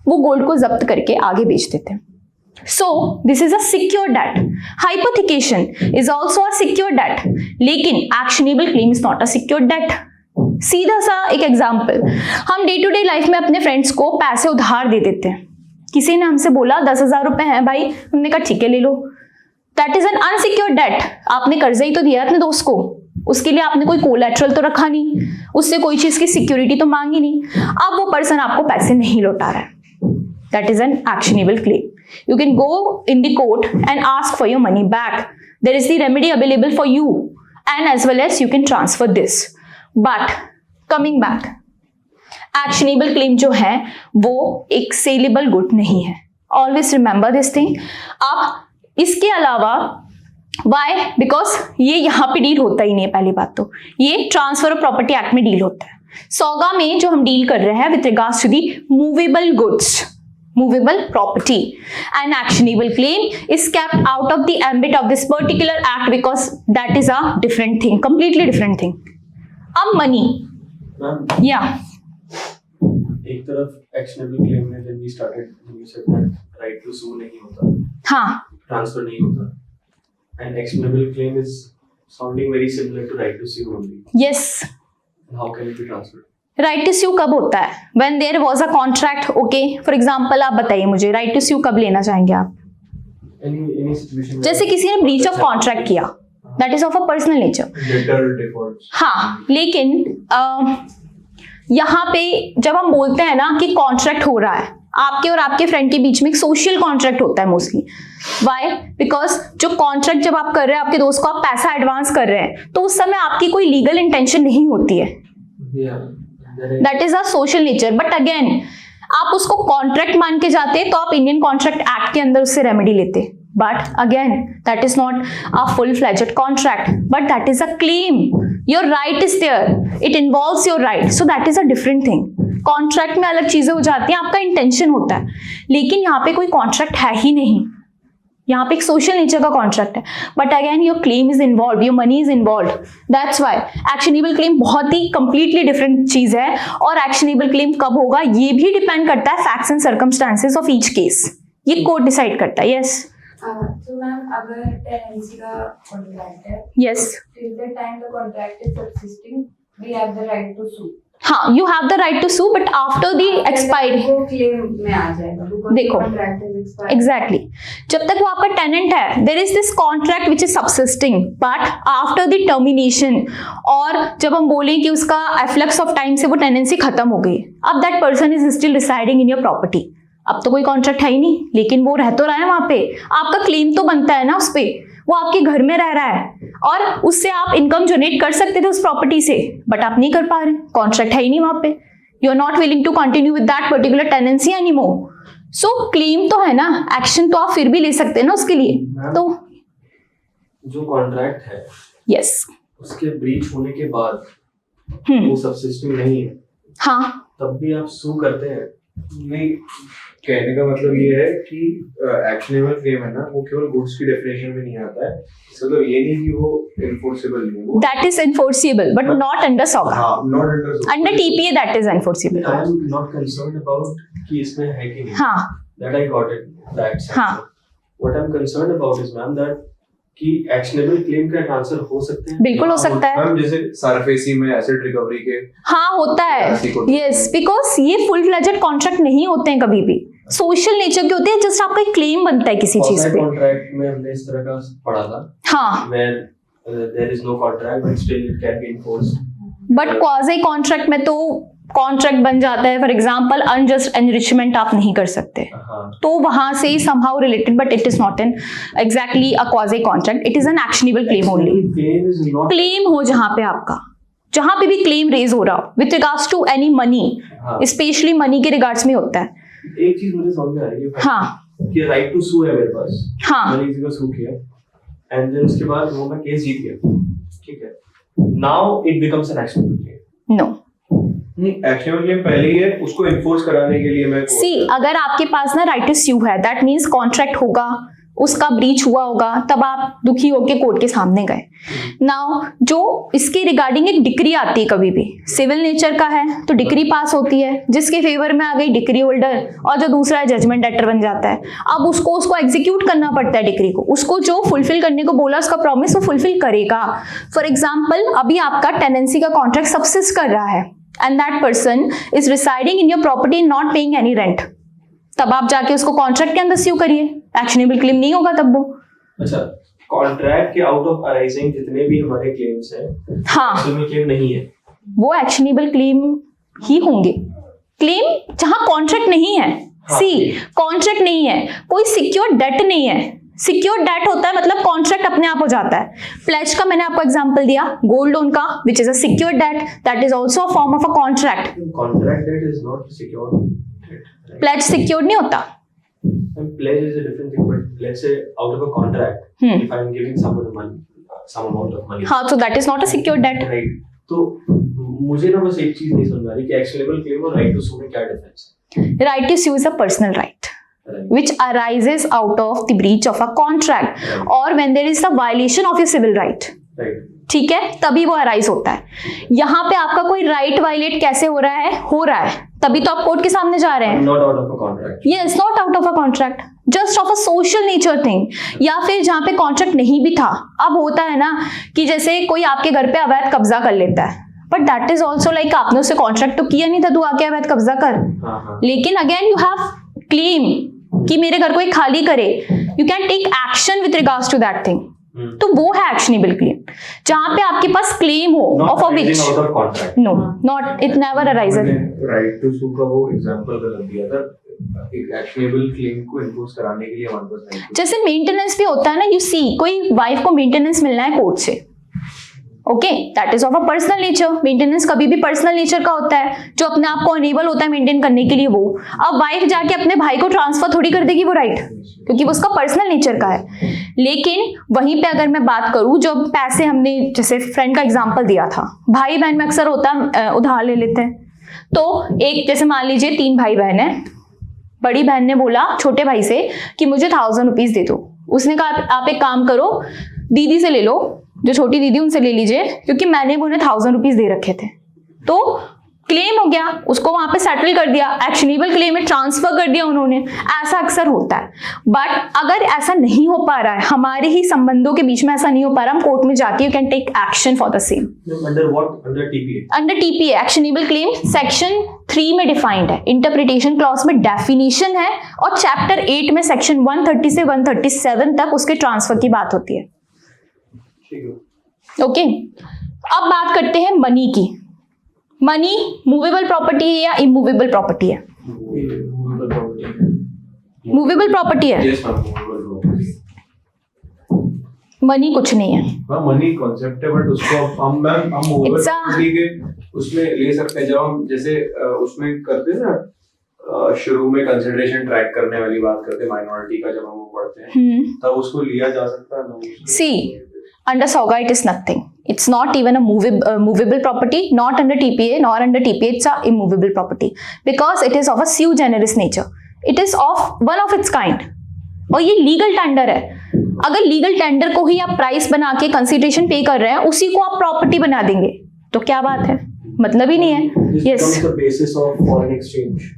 [SPEAKER 1] वो गोल्ड को जब्त करके आगे बेच देते हैं। So this is a secure debt. Hypothecation is also a secure debt. लेकिन actionable claim is not a secure debt. सीधा सा एक एग्जाम्पल, हम डे टू डे लाइफ में अपने फ्रेंड्स को पैसे उधार दे देते हैं. किसी ने हमसे बोला 10,000 रुपए हैं भाई, हमने कहा ठीक है ले लो. That is an unsecure debt. आपने कर्जा ही तो दिया अपने दोस्त को, उसके लिए आपने कोई कोलैटरल तो रखा नहीं, उससे कोई चीज की सिक्योरिटी तो मांगी नहीं. अब वो पर्सन आपको पैसे नहीं लौटा रहा है. That is an actionable claim. You can go in the court and ask for your money back. There is the remedy available for you, and as well as you can transfer this. But coming back, actionable claim जो है वो एक saleable good नहीं है. Always remember this thing. अब इसके अलावा why? Because ये यहाँ पे डील होता ही नहीं है. पहली बात तो ये ट्रांसफर ऑफ प्रॉपर्टी एक्ट में डील होता है. सौगा में जो हम डील कर रहे हैं with regards to the movable goods, movable property. An actionable claim is kept out of the ambit of this particular act because that is a different thing, completely different thing. अब money, yeah.
[SPEAKER 2] एक तरफ actionable claim में when we started, we said that right to sue नहीं होता,
[SPEAKER 1] हाँ,
[SPEAKER 2] transfer नहीं होता, and actionable claim is sounding very similar to right to sue only.
[SPEAKER 1] yes.
[SPEAKER 2] How can it be transferred?
[SPEAKER 1] Right to sue कब होता है? When there was a contract. Okay, for example आप बताइए मुझे राइट टू स्यू कब लेना चाहेंगे आप?
[SPEAKER 2] Any situation.
[SPEAKER 1] जैसे किसी ने ब्रीच ऑफ कॉन्ट्रैक्ट किया, that is of a personal nature.
[SPEAKER 5] Debtor defaults.
[SPEAKER 1] हाँ, लेकिन यहाँ पे जब हम बोलते हैं ना कि कॉन्ट्रैक्ट हो रहा है, आपके और आपके फ्रेंड के बीच में एक सोशल कॉन्ट्रैक्ट होता है मोस्टली. वाई? बिकॉज जो कॉन्ट्रैक्ट जब आप कर रहे हैं, आपके दोस्त को आप पैसा एडवांस कर रहे हैं, तो उस समय आपकी कोई लीगल इंटेंशन नहीं होती है.
[SPEAKER 2] Yeah.
[SPEAKER 1] That is a social nature. But again आप उसको कॉन्ट्रैक्ट मान के जाते तो आप इंडियन कॉन्ट्रैक्ट एक्ट के अंदर उससे रेमेडी लेते. But again that is not a full fledged contract, but that is a claim. Your right is there, it involves your right, so that is a different thing. Contract में अलग चीजें हो जाती हैं, आपका इंटेंशन होता है, लेकिन यहाँ पे कोई कॉन्ट्रैक्ट है ही नहीं. यहाँ पे एक सोशल नेचर का कॉन्ट्रैक्ट है. But again your claim is involve, your money is involve. That's why actionable claim बहुत ही कंप्लीटली डिफरेंट चीज है. और एक्शनेबल क्लेम कब होगा ये भी डिपेंड करता है facts and circumstances of each case. ये कोर्ट डिसाइड करता है. यस,
[SPEAKER 7] तो मैम अगर टेनेंसी का कॉन्ट्रैक्ट है,
[SPEAKER 1] yes,
[SPEAKER 7] till the time the contract is subsisting, we have the right to sue.
[SPEAKER 1] हाँ, you have the right to sue, but after the expiry.
[SPEAKER 7] वो claim में आ जाएगा because
[SPEAKER 1] देखो,
[SPEAKER 7] the contract is expired.
[SPEAKER 1] Exactly जब तक वो आपका टेनेंट है, there is this contract which is subsisting. But after the termination, और जब हम बोलें कि उसका एफ्लक्स ऑफ टाइम से वो टेनेंसी खत्म हो गई, अब that person is still residing in your property. अब तो कोई कॉन्ट्रैक्ट है ही नहीं, लेकिन वो रह तो रहा है वहां पे, आपका क्लेम तो बनता है ना उस पे. वो आपके घर में रह रहा है और उससे आप इनकम जनरेट कर सकते थे उस प्रॉपर्टी से, बट आप नहीं कर पा रहे, कॉन्ट्रैक्ट है ही नहीं वहां पे. You are not willing to continue with that particular tenancy anymore. So claim तो है ना, एक्शन तो आप फिर भी ले सकते हैं ना उसके लिए. तो
[SPEAKER 2] जो कॉन्ट्रैक्ट है,
[SPEAKER 1] यस,
[SPEAKER 2] उसके ब्रीच होने के बाद वो सबसिस्टिंग नहीं है,
[SPEAKER 1] हाँ,
[SPEAKER 2] तब भी आप सू करते हैं.
[SPEAKER 5] नहीं, कहने का मतलब ये है कि एक्शनेबल क्लेम है ना, वो केवल गुड्स की डेफिनेशन में नहीं आता है. इसका मतलब ये नहीं कि वो इन्फोर्सेबल नहीं है. वो
[SPEAKER 1] that is enforceable but not under SOGA.
[SPEAKER 5] हाँ, not under
[SPEAKER 1] under TPA that is enforceable.
[SPEAKER 2] I am not concerned about कि इसमें है कि नहीं.
[SPEAKER 1] हाँ,
[SPEAKER 2] That I got it. That's
[SPEAKER 1] हाँ.
[SPEAKER 2] What I'm concerned about is ma'am that कि actionable claim का आंसर हो सकते हैं.
[SPEAKER 1] बिल्कुल हो सकता है.
[SPEAKER 5] मैम जैसे सरफेसी में एसेट रिकवरी के
[SPEAKER 1] हाँ, होता है. यस, बिकॉज ये फुल फ्लेजेड कॉन्ट्रैक्ट नहीं होते हैं कभी भी, सोशल नेचर के होते हैं. जस्ट आपका एक क्लेम बनता है किसी चीज पे.
[SPEAKER 2] कॉन्ट्रैक्ट में हमने इस तरह का पढ़ा था.
[SPEAKER 1] हाँ,
[SPEAKER 2] Where there is no contract but still it can be enforced.
[SPEAKER 1] But quasi contract में तो कॉन्ट्रैक्ट बन जाता है. फॉर एग्जाम्पल अनजस्ट एनरिचमेंट आप नहीं कर सकते,
[SPEAKER 2] हाँ.
[SPEAKER 1] तो वहां से somehow related, but it is not an exactly a quasi contract, it is an actionable claim only.
[SPEAKER 2] Claim is not.
[SPEAKER 1] Claim हो जहां पे आपका, जहां पे भी क्लेम रेज हो रहा हो with regards to any money,
[SPEAKER 2] हाँ.
[SPEAKER 1] स्पेशली मनी के रिगार्ड्स में होता है.
[SPEAKER 2] एक चीज मुझे समझ में आ रही है.
[SPEAKER 1] हाँ,
[SPEAKER 2] कि राइट टू सू है मेरे पास.
[SPEAKER 1] हाँ,
[SPEAKER 2] मैंने किसी को सू किया एंड देन उसके बाद वो मैं केस जीत गया. ठीक है. Now it becomes an actionable claim.
[SPEAKER 1] No.
[SPEAKER 5] नहीं, एक्शनेबल क्लेम पहले ही है, उसको इन्फोर्स कराने के लिए मैं
[SPEAKER 1] सी, अगर आपके पास ना राइट टू स्यू है, दैट मीन्स कॉन्ट्रैक्ट होगा, उसका ब्रीच हुआ होगा, तब आप दुखी होकर कोर्ट के सामने गए। नाउ जो इसके रिगार्डिंग एक डिक्री आती है, कभी भी सिविल नेचर का है तो डिक्री पास होती है, जिसके फेवर में आ गई डिक्री होल्डर, और जो दूसरा है जजमेंट डेटर बन जाता है। अब उसको एग्जीक्यूट करना पड़ता है डिक्री को, उसको जो फुलफिल करने को बोला उसका प्रॉमिस वो फुलफिल करेगा। फॉर एग्जाम्पल, अभी आपका टेनेंसी का कॉन्ट्रैक्ट सबसिस्ट कर रहा है and that person is residing in your property not paying any rent, तब आप जाके उसको कॉन्ट्रैक्ट के अंदर स्यू करिए, एक्शनेबल क्लेम नहीं होगा तब वो।
[SPEAKER 2] अच्छा, कॉन्ट्रैक्ट के आउट ऑफ अराइजिंग जितने भी हमारे क्लेम्स हैं,
[SPEAKER 1] हाँ,
[SPEAKER 2] उसमें क्लेम नहीं है,
[SPEAKER 1] वो एक्शनेबल क्लेम ही होंगे। क्लेम जहां कॉन्ट्रैक्ट नहीं है, सी कॉन्ट्रैक्ट नहीं है, कोई सिक्योर डेट नहीं है। सिक्योर डेट होता है मतलब कॉन्ट्रैक्ट अपने आप हो जाता है। प्लेज का मैंने आपको एग्जांपल दिया, गोल्ड लोन का, which is a secure debt, that is also a form of a contract.
[SPEAKER 2] Contract debt is not secure.
[SPEAKER 1] Pledge secure नहीं होता।
[SPEAKER 2] Pledge is a different thing, but let's say out of a contract, if I'm giving someone money, some amount of money,
[SPEAKER 1] हाँ, so that is not a secured debt.
[SPEAKER 2] right? तो मुझे ना बस एक चीज नहीं समझ आ रही कि एक्शनेबल क्लेम और राइट टू सू में क्या डिफरेंस है?
[SPEAKER 1] Right to sue is a personal right, which arises out of the breach of a contract or when there is a violation of your civil right.
[SPEAKER 2] Right.
[SPEAKER 1] ठीक है, तभी वो arise होता है। यहाँ पे आपका कोई राइट वायलेट कैसे हो रहा है, तभी तो आप कोर्ट के सामने जा रहे हैं।
[SPEAKER 2] Not out of a contract.
[SPEAKER 1] Yes, not out of a contract, just of a social nature thing। या फिर जहाँ पे कॉन्ट्रैक्ट नहीं भी था। अब होता है ना कि जैसे कोई आपके घर पे अवैध कब्जा कर लेता है, but that is also like आपने उससे कॉन्ट्रैक्ट तो किया नहीं था, तू आके अवैध कब्जा कर। लेकिन अगेन यू हैव क्लेम कि मेरे घर को एक खाली करे, you can take action with regards to that thing, तो वो है एक्शनेबल क्लेम, जहां पे आपके पास क्लेम हो of a which no not it never arises.
[SPEAKER 5] Right to sue का वो एग्जांपल गलत दिया था, एक एक्शनेबल क्लेम को इन्फोर्स कराने के लिए 1%।
[SPEAKER 1] जैसे मेंटेनेंस भी होता है ना, यू सी कोई वाइफ को मेंटेनेंस मिलना है कोर्ट से, okay, that is of a personal nature. Maintenance कभी भी पर्सनल नेचर का होता है, जो अपने आप को अनेबल होता है मेंटेन करने के लिए वो। अब वाइफ जाके अपने भाई को ट्रांसफर थोड़ी कर देगी वो राइट, क्योंकि वो उसका पर्सनल नेचर का है। लेकिन वहीं पे अगर मैं बात करूं, जो पैसे हमने जैसे फ्रेंड का एग्जांपल दिया था, भाई बहन में अक्सर होता है उधार ले लेते हैं। तो एक जैसे मान लीजिए 3 भाई बहन है, बड़ी बहन ने बोला छोटे भाई से कि मुझे 1000 रुपीज दे दो। उसने कहा आप एक काम करो, दीदी से ले लो, जो छोटी दीदी उनसे ले लीजिए, क्योंकि मैंने उन्हें 1000 रुपीज दे रखे थे। तो क्लेम हो गया, उसको वहां पे सेटल कर दिया, एक्शनेबल क्लेम में ट्रांसफर कर दिया उन्होंने। ऐसा अक्सर होता है, बट अगर ऐसा नहीं हो पा रहा है, हमारे ही संबंधों के बीच में ऐसा नहीं हो पा रहा, हम कोर्ट में जाके you can take action for the same.
[SPEAKER 2] Under what? Under TPA.
[SPEAKER 1] Under TPA actionable claim section 3 में डिफाइंड है, इंटरप्रिटेशन क्लॉज में डेफिनेशन है, और चैप्टर 8 में सेक्शन 130 से 137 तक उसके ट्रांसफर की बात होती है। ओके, अब बात करते हैं मनी की। मनी मूवेबल प्रॉपर्टी है या इमूवेबल प्रॉपर्टी है? मूवेबल प्रॉपर्टी है। मनी कुछ नहीं है।
[SPEAKER 5] हाँ, मनी कॉन्सेप्ट है, बट उसको हम मूवेबल प्रॉपर्टी के उसमें ले सकते हैं। जब हम जैसे उसमें करते हैं ना, शुरू में कंसिडरेशन ट्रैक करने वाली बात करते हैं माइनॉरिटी का, जब हम वो पढ़ते हैं तब उसको लिया जा सकता है।
[SPEAKER 1] सी under SOGA it is nothing. It's not even a movable property, not under TPA nor under TPA. It's a immovable property because it is of a sui generis nature. It is of one of its kind. और ये legal tender है। अगर legal tender को ही आप price बना के consideration पे कर रहे हैं, उसी को आप प्रॉपर्टी बना देंगे, तो क्या बात है, मतलब ही नहीं है।
[SPEAKER 2] This becomes the basis of foreign exchange.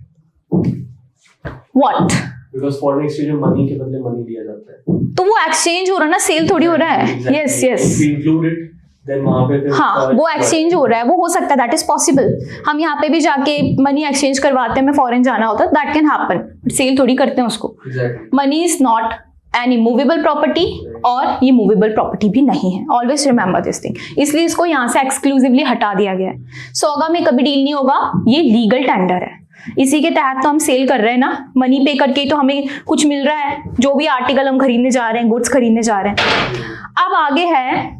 [SPEAKER 1] What?
[SPEAKER 2] Because foreign exchange में मनी के बदले मनी दिया जाता है,
[SPEAKER 1] तो वो एक्सचेंज हो रहा है ना, सेल थोड़ी हो रहा है। यस यस,
[SPEAKER 2] देन वहां पे फिर
[SPEAKER 1] हाँ, वो एक्सचेंज हो रहा है, वो हो सकता है, दैट इज पॉसिबल। हम यहाँ पे भी जाके मनी एक्सचेंज करवाते हैं, हमें फॉरेन जाना होता है, दैट कैन हैपन, सेल थोड़ी करते हैं उसको। Money is not an immovable property और ये मूवेबल प्रॉपर्टी भी नहीं है। ऑलवेज रिमेंबर दिस थिंग, इसलिए इसको यहाँ से एक्सक्लूसिवली हटा दिया गया है। सोगा में कभी डील नहीं होगा, ये लीगल टेंडर है, इसी के तहत तो हम सेल कर रहे हैं ना, मनी पे करके तो हमें कुछ मिल रहा है, जो भी आर्टिकल हम खरीदने जा रहे हैं, गुड्स खरीदने जा रहे हैं। अब आगे है,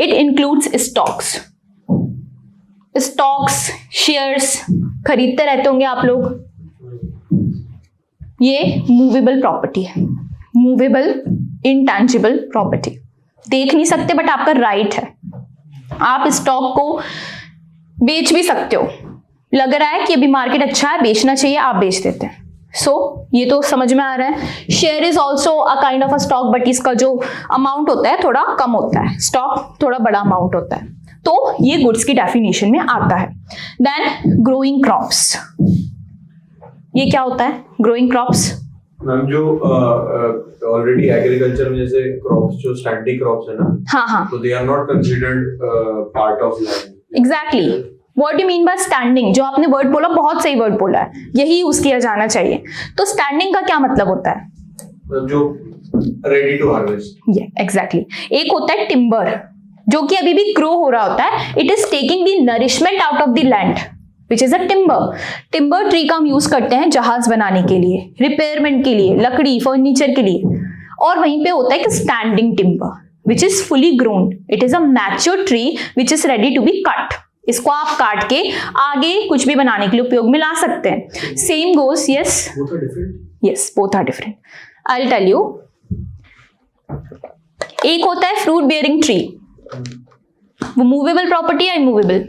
[SPEAKER 1] it includes stocks. Stocks, shares खरीदते रहते होंगे आप लोग, ये मूवेबल प्रॉपर्टी है, मूवेबल इंटैंजिबल प्रॉपर्टी। देख नहीं सकते बट आपका राइट है, आप स्टॉक को बेच भी सकते हो। लग रहा है कि अभी मार्केट अच्छा है, बेचना चाहिए, आप बेच देते हैं, सो ये तो समझ में आ रहा है। Share is also a kind of a stock, but इसका जो अमाउंट होता है थोड़ा कम होता है, स्टॉक थोड़ा बड़ा अमाउंट होता है। तो ये गुड्स की डेफिनेशन में आता है। देन ग्रोइंग क्रॉप्स, ये क्या होता है ग्रोइंग क्रॉप्स?
[SPEAKER 5] मैम जो ऑलरेडी एग्रीकल्चर में जैसे क्रॉप्स जो स्टैंडिंग क्रॉप्स है ना,
[SPEAKER 1] हाँ हाँ,
[SPEAKER 5] तो they are not considered part of land.
[SPEAKER 1] Exactly. What you mean by standing? जो आपने वर्ड बोला बहुत सही वर्ड बोला है, यही यूज किया जाना चाहिए। तो स्टैंडिंग का क्या मतलब होता है?
[SPEAKER 5] जो रेडी टू हार्वेस्ट।
[SPEAKER 1] ये एग्जैक्टली। एक होता है टिम्बर, जो कि अभी भी ग्रो हो रहा होता है। It is taking the nourishment out of the land, which is a timber. Timber tree का हम यूज करते हैं जहाज बनाने के लिए, रिपेयरमेंट के लिए, लकड़ी फर्नीचर के लिए। और वहीं पे होता है कि standing timber which is fully grown, it is a mature tree which is ready to be cut. इसको आप काट के आगे कुछ भी बनाने के लिए उपयोग में ला सकते हैं। Same goes, yes yes, both are different. I will tell you. एक होता है फ्रूट बियरिंग ट्री, वो मूवेबल प्रॉपर्टी या immovable?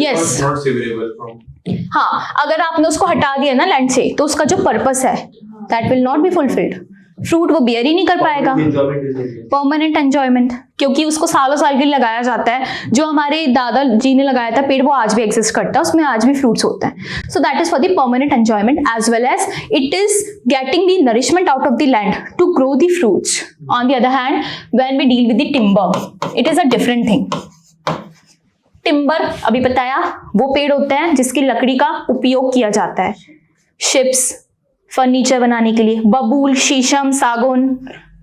[SPEAKER 1] Yes,
[SPEAKER 5] not severable from.
[SPEAKER 1] हाँ, अगर आपने उसको हटा दिया ना लैंड से, तो उसका जो पर्पस है that will not be fulfilled. Fruit वो बियर ही नहीं कर पाएगा, परमानेंट एंजॉयमेंट, क्योंकि उसको सालों साल के लिए लगाया जाता है। जो हमारे दादाजी ने लगाया था पेड़, वो आज भी एग्जिस्ट करता है, उसमें आज भी फ्रूट्स होते हैं। So that is for the permanent enjoyment as well as it is getting the nourishment out of the land to grow the fruits. On the other hand, when we deal with the timber, it is a different thing. Timber अभी बताया, वो पेड़ होते हैं जिसकी लकड़ी का उपयोग किया जाता है शिप्स, फर्नीचर बनाने के लिए। बबूल, शीशम, सागौन,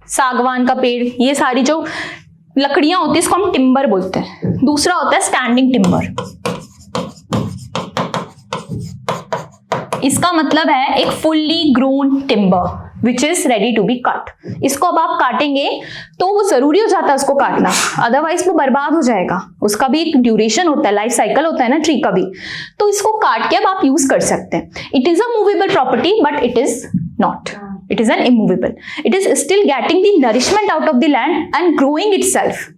[SPEAKER 1] सागवान का पेड़, ये सारी जो लकड़ियां होती है इसको हम टिम्बर बोलते हैं। दूसरा होता है स्टैंडिंग टिम्बर। इसका मतलब है एक fully grown timber which is ready to be cut. इसको अब आप काटेंगे तो वो जरूरी हो जाता है उसको काटना, अदरवाइज वो बर्बाद हो जाएगा। उसका भी एक ड्यूरेशन होता है, लाइफ साइकिल होता है ना ट्री का भी। तो इसको काट के अब आप यूज कर सकते हैं। It is a movable property but it is not, it is N immovable. It is still getting the nourishment out of the land and growing itself.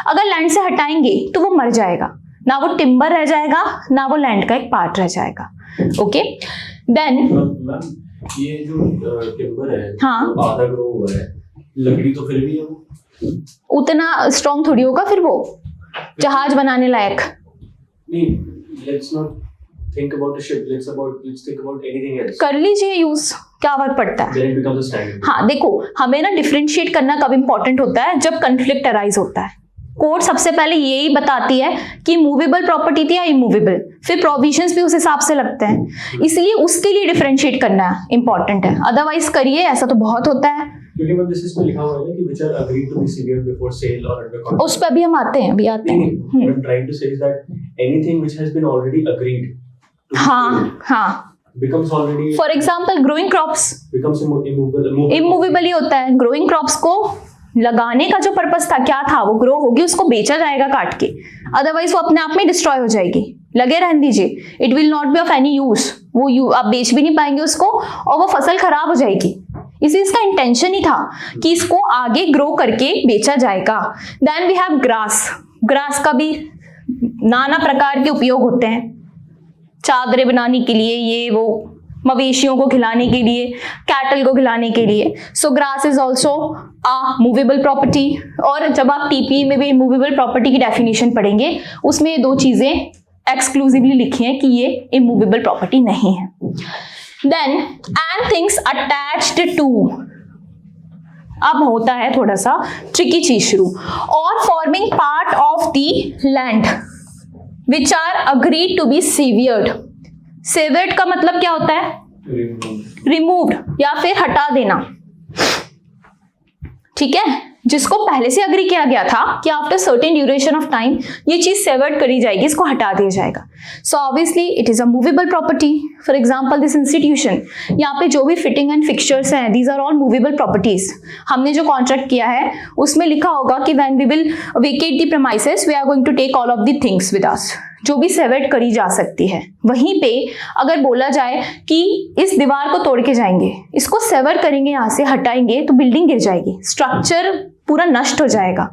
[SPEAKER 1] अगर लैंड से हटाएंगे तो वो मर जाएगा, ना वो टिम्बर रह जाएगा, ना वो लैंड का एक पार्ट रह जाएगा। ओके, देन
[SPEAKER 2] ये जो टिम्बर है,
[SPEAKER 1] हाँ,
[SPEAKER 2] तो आधा ग्रो हुआ है, लकड़ी तो फिर भी है वो
[SPEAKER 1] उतना स्ट्रॉन्ग थोड़ी होगा फिर वो जहाज बनाने लायक।
[SPEAKER 2] नहीं, let's not think about a ship, let's think about anything else,
[SPEAKER 1] कर लीजिए यूज, क्या फर्क पड़ता है।
[SPEAKER 2] then it becomes a standard।
[SPEAKER 1] हाँ देखो, हमें ना डिफरेंशिएट करना कब इंपॉर्टेंट होता है, जब कंफ्लिक्ट अराइज होता है। कोर्ट सबसे पहले यही बताती है कि मूवेबल प्रॉपर्टी थी या इमूवेबल, फिर प्रोविजंस भी उस हिसाब से लगते हैं, इसलिए उसके लिए डिफरेंशिएट करना इंपॉर्टेंट है। अदरवाइज करिए, ऐसा तो बहुत होता है।
[SPEAKER 2] क्योंकि मैं बेसिस पे लिखा हुआ है ना कि which are agreed to be severed before sale or under contract।
[SPEAKER 1] उस पर अभी हम आते हैं, अभी आते हैं।
[SPEAKER 2] What I'm trying to say is that anything which has been already agreed to be
[SPEAKER 1] हाँ
[SPEAKER 2] sold
[SPEAKER 1] हाँ,
[SPEAKER 2] becomes already,
[SPEAKER 1] for example growing crops
[SPEAKER 2] becomes immovable।
[SPEAKER 1] Immovable ही होता है। ग्रोइंग क्रॉप्स को लगाने का जो पर्पस था, क्या था, वो ग्रो होगी, उसको बेचा जाएगा काट के, अदरवाइज वो अपने आप में डिस्ट्रॉय हो जाएगी। लगे रहने दीजिए, it will not be of any use. वो आप बेच भी नहीं पाएंगे उसको, और वो फसल खराब हो जाएगी। इसी इसका इंटेंशन ही था कि इसको आगे ग्रो करके बेचा जाएगा। Then we have grass. Grass का भी नाना प्रकार के उपयोग होते हैं, चादरें बनाने के लिए, ये वो मवेशियों को खिलाने के लिए, कैटल को खिलाने के लिए। So grass is also a movable property. और जब आप टीपीए में भी मूवेबल प्रॉपर्टी की डेफिनेशन पढ़ेंगे, उसमें ये दो चीजें एक्सक्लूसिवली लिखी हैं कि ये इमूवेबल प्रॉपर्टी नहीं है। Then and things attached to, अब होता है थोड़ा सा ट्रिकी चीज शुरू। और forming part of the land which are agreed to be severed. Severed का मतलब क्या होता है? रिमूव्ड, या फिर हटा देना। ठीक है, जिसको पहले से अग्री किया गया था कि after certain duration of time ये चीज सेवर्ड करी जाएगी, इसको हटा दिया जाएगा। So obviously it is a movable property. For example this institution, यहाँ पे जो भी फिटिंग एंड फिक्सचर्स हैं, these are all movable properties. हमने जो कॉन्ट्रैक्ट किया है उसमें लिखा होगा कि when we will vacate the premises we are going to take all of the things with us. जो भी सेवर करी जा सकती है। वहीं पे अगर बोला जाए कि इस दीवार को तोड़ के जाएंगे, इसको सेवर करेंगे, यहाँ से हटाएंगे तो बिल्डिंग गिर जाएगी, स्ट्रक्चर पूरा नष्ट हो जाएगा।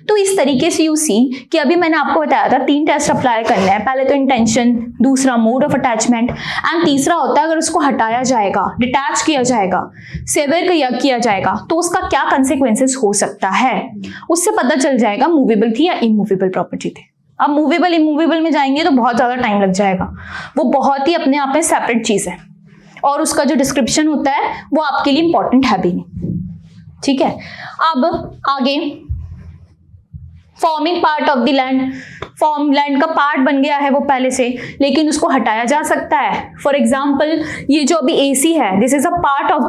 [SPEAKER 1] तो इस तरीके से यू सी कि अभी मैंने आपको बताया था 3 टेस्ट अप्लाई करने हैं। पहले तो इंटेंशन, दूसरा मोड ऑफ अटैचमेंट एंड तीसरा होता है अगर उसको हटाया जाएगा, डिटैच किया जाएगा, सेवर किया जाएगा तो उसका क्या कंसेक्वेंसेस हो सकता है। उससे पता चल जाएगा मूवेबल थी या इमूवेबल प्रॉपर्टी थी। अब मूवेबल इमूवेबल में जाएंगे तो बहुत ज़्यादा टाइम लग जाएगा, वो बहुत ही अपने आप में सेपरेट चीज़ है और उसका जो डिस्क्रिप्शन होता है वो आपके लिए इंपॉर्टेंट है भी नहीं। ठीक है, अब आगे forming part of the land, form land का पार्ट बन गया है वो पहले से, लेकिन उसको हटाया जा सकता है। फॉर एग्जाम्पल ये जो अभी एसी है, this is a part of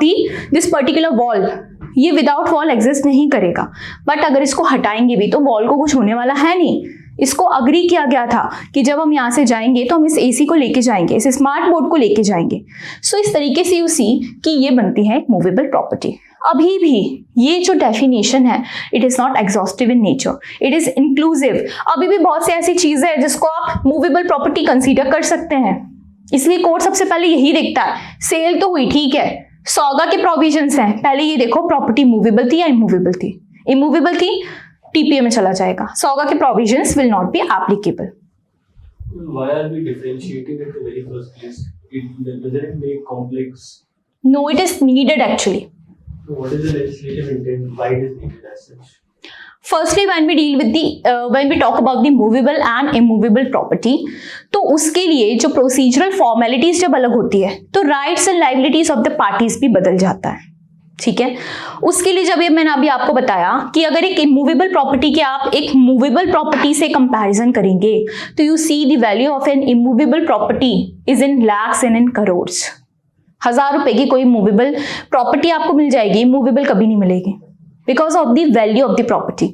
[SPEAKER 1] this particular wall, ये विदाउट वॉल एग्जिस्ट नहीं करेगा, बट अगर इसको हटाएंगे भी तो वॉल को कुछ होने वाला है नहीं। इसको अग्री किया गया था कि जब हम यहाँ से जाएंगे तो हम इस एसी को लेके जाएंगे, इस स्मार्ट बोर्ड को लेके जाएंगे। सो इस तरीके से यू सी कि ये बनती है मूवेबल प्रॉपर्टी। अभी भी ये जो डेफिनेशन है it is not exhaustive in nature, it is inclusive. अभी भी बहुत सी ऐसी चीजें हैं जिसको आप मूवेबल प्रॉपर्टी कंसीडर कर सकते हैं, इसलिए कोर्ट सबसे पहले यही देखता है। सेल तो हुई, ठीक है, सौगा के प्रोविजंस हैं, पहले ये देखो प्रॉपर्टी मूवेबल थी या इमूवेबल थी। इमूवेबल थी, टीपीए में चला जाएगा, सौगा के provisions will not be applicable.
[SPEAKER 2] Why are we differentiating at the very first place? Doesn't it make complex?
[SPEAKER 1] No, it is needed actually.
[SPEAKER 2] So what is the legislative intent? Why it is needed as such?
[SPEAKER 1] Firstly, when we talk about the movable and immovable property, तो उसके लिए जो procedural formalities जब अलग होती है तो rights and liabilities of the parties भी बदल जाता है। ठीक है, उसके लिए जब ये मैंने अभी आपको बताया कि अगर एक इमूवेबल प्रॉपर्टी के आप एक मूवेबल प्रॉपर्टी से कंपैरिजन करेंगे तो you see the value of an immovable property is in lakhs and in crores. 1000 रुपए की कोई मूवेबल प्रॉपर्टी आपको मिल जाएगी, इमूवेबल कभी नहीं मिलेगी, because of the value of the property.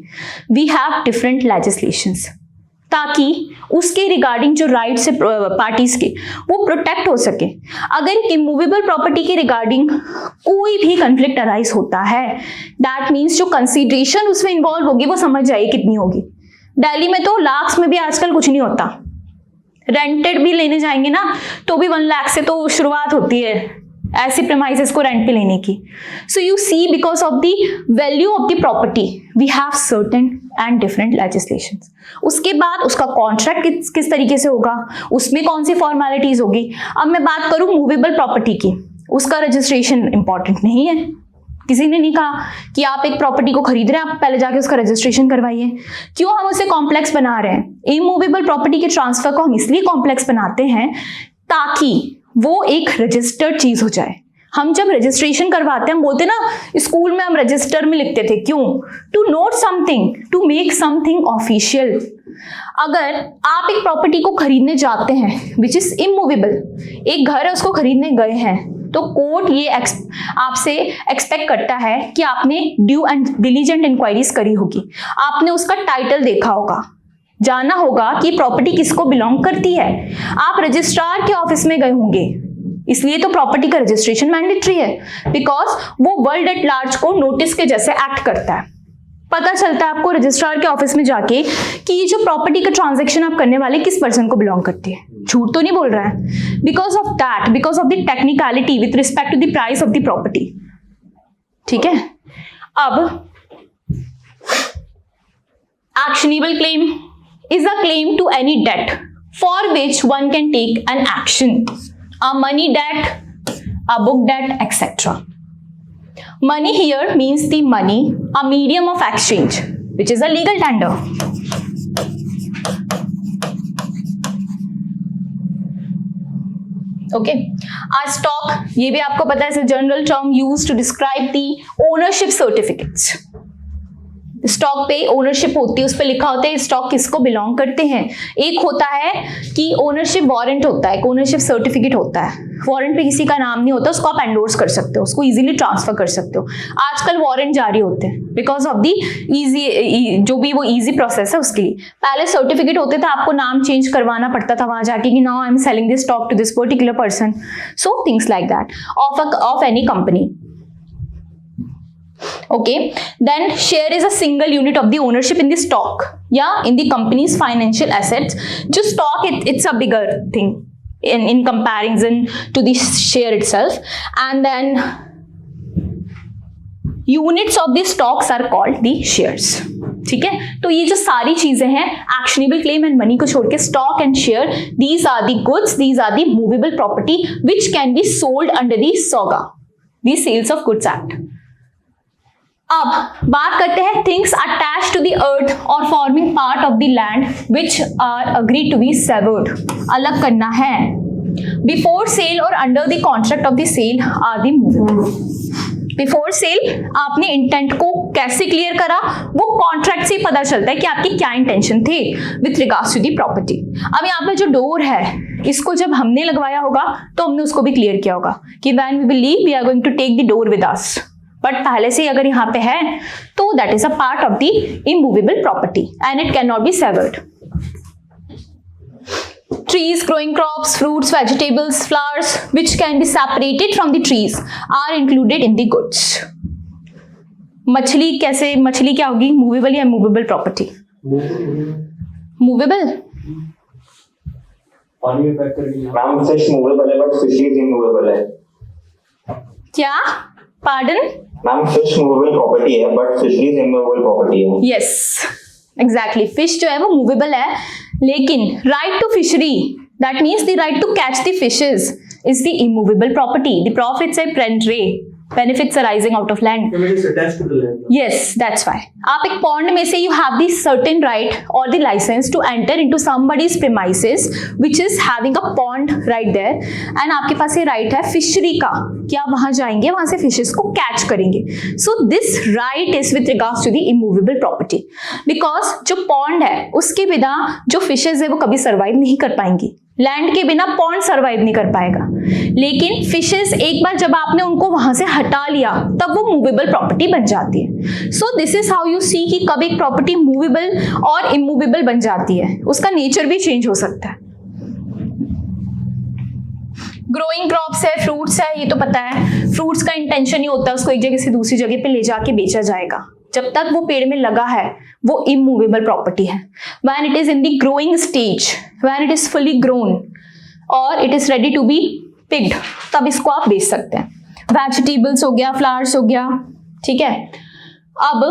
[SPEAKER 1] We have different legislations ताकि उसके रिगार्डिंग जो राइट्स है पार्टीज के वो प्रोटेक्ट हो सके। अगर एक इमूवेबल प्रॉपर्टी के रिगार्डिंग कोई भी कंफ्लिक्ट अराइज होता है, दैट मीन्स जो कंसीडरेशन उसमें इन्वॉल्व होगी वो समझ जाइए कितनी होगी। दिल्ली में तो लाख्स में भी आजकल कुछ नहीं होता, रेंटेड भी लेने जाएंगे ना तो भी 1 लाख से तो शुरुआत होती है ऐसे प्रेमाइसेस को रेंट पे लेने की। So you see because of the value of the property we have certain and different legislations. उसके बाद उसका कॉन्ट्रैक्ट किस तरीके से होगा, उसमें कौन सी फॉर्मेलिटीज होगी। अब मैं बात करूं मूवेबल प्रॉपर्टी की, उसका रजिस्ट्रेशन इंपॉर्टेंट नहीं है। किसी ने नहीं कहा कि आप एक प्रॉपर्टी को खरीद रहे हैं आप पहले जाके उसका रजिस्ट्रेशन करवाइए। क्यों हम उसे कॉम्प्लेक्स बना रहे हैं? इमूवेबल प्रॉपर्टी के ट्रांसफर को हम इसलिए कॉम्प्लेक्स बनाते हैं ताकि वो एक रजिस्टर्ड चीज हो जाए। हम जब रजिस्ट्रेशन करवाते हैं, हम बोलते हैं ना स्कूल में हम रजिस्टर में लिखते थे, क्यों? To note something, to make something official. अगर आप एक प्रॉपर्टी को खरीदने जाते हैं विच इज इमूवेबल, एक घर है उसको खरीदने गए हैं, तो कोर्ट ये आपसे एक्सपेक्ट करता है कि आपने ड्यू एंड डिलीजेंट इंक्वायरीज करी होगी, आपने उसका टाइटल देखा होगा, जाना होगा कि प्रॉपर्टी किसको बिलोंग करती है। आप रजिस्ट्रार के ऑफिस में गए होंगे, इसलिए तो प्रॉपर्टी का रजिस्ट्रेशन मैंडेटरी है, बिकॉज वो वर्ल्ड एट लार्ज को नोटिस के जैसे एक्ट करता है। पता चलता है आपको रजिस्ट्रार के ऑफिस में जाके कि ये जो प्रॉपर्टी का ट्रांजैक्शन आप करने वाले किस पर्सन को बिलोंग करती है। झूठ तो नहीं बोल रहा है। Because of that, because of the technicality with respect to the price of the property. ठीक है, अब actionable claim is a claim to any debt for which one can take an action, a money debt, a book debt, etc. Money here means the money, a medium of exchange, which is a legal tender. Okay, a stock, ये भी आपको पता है, is a general term used to describe the ownership certificates. Stock पे ownership होती है, उस पर लिखा होता है स्टॉक किसको बिलोंग करते हैं। एक होता है कि ओनरशिप वारंट होता है, ओनरशिप सर्टिफिकेट होता है। वारंट पे किसी का नाम नहीं होता, उसको आप एंडोर्स कर सकते हो, उसको इजीली ट्रांसफर कर सकते हो। आजकल वारंट जारी होते हैं बिकॉज ऑफ दी इजी, जो भी वो इजी प्रोसेस है उसके लिए। पहले सर्टिफिकेट होते थे, आपको नाम चेंज करवाना पड़ता था वहां जाके कि now I am selling this stock to this particular person. So things like that of any company. Okay, then share is a single unit of the ownership in the stock. या in the companies financial assets. जो stock it's a bigger thing in comparison to the share itself, and then units of the stocks are called the shares. ठीक है, तो ये जो सारी चीजें हैं एक्शनेबल क्लेम एंड मनी को छोड़ के stock and share, these are the goods, these are the movable property which can be sold under the SOGA, the sales of goods act. अब बात करते हैं things attach to the earth और forming part of the land which are agree to be severed. अलग करना है. Before sale और under the contract of the sale are the movable. Before sale आपने इंटेंट को कैसे क्लियर करा, वो कॉन्ट्रैक्ट से ही पता चलता है कि आपकी क्या इंटेंशन थे with regards to the property. अब यहाँ पे जो डोर है इसको जब हमने लगवाया होगा तो हमने उसको भी क्लियर किया होगा कि when we believe we are going to take the door with us, but पहले से अगर यहाँ पे है तो that is a part of the immovable property and it can not be severed. Trees, growing crops, fruits, vegetables, flowers which can be separated from the trees are included in the goods. मछली कैसे, मछली क्या होगी, movable या immovable property? Movable.
[SPEAKER 2] पानी में pack करके.
[SPEAKER 4] Ma'am fish movable है बट फिशरीज इमूवेबल है.
[SPEAKER 1] क्या? Pardon?
[SPEAKER 4] Ma'am fish movable property है बट फिशरीज इमूवेबल प्रॉपर्टी है.
[SPEAKER 1] Yes exactly. फिश जो है वो मूवेबल है, लेकिन right to fishery, that means the right to catch the fishes is the immovable property. The profits and rent benefits arising out of land.
[SPEAKER 2] It is attached to the land.
[SPEAKER 1] Yes, that's why. आप एक pond में से you have the certain right or the license to enter into somebody's premises which is having a pond right there, and आपके पास ये right है fishery का कि आप वहां जाएंगे, वहां से fishes को catch करेंगे. So this right is with regards to the immovable property because जो pond है उसके बिना जो fishes है वो कभी survive नहीं कर पाएंगी. लैंड के बिना पॉन्ड सर्वाइव नहीं कर पाएगा, लेकिन फिशेस एक बार जब आपने उनको वहां से हटा लिया तब वो मूवेबल प्रॉपर्टी बन जाती है. So this is how you see कि कब एक प्रॉपर्टी मूवेबल और इमूवेबल बन जाती है, उसका नेचर भी चेंज हो सकता है. ग्रोइंग क्रॉप्स है, फ्रूट्स है, ये तो पता है. फ्रूट्स का इंटेंशन ही होता है उसको एक जगह से दूसरी जगह पे ले जाके बेचा जाएगा. जब तक वो पेड़ में लगा है वो इमूवेबल प्रॉपर्टी है. When it is in the growing stage, when it is fully grown और it is ready to be picked, तब इसको आप बेच सकते हैं. वेजिटेबल्स हो गया, फ्लावर्स हो गया, ठीक है. अब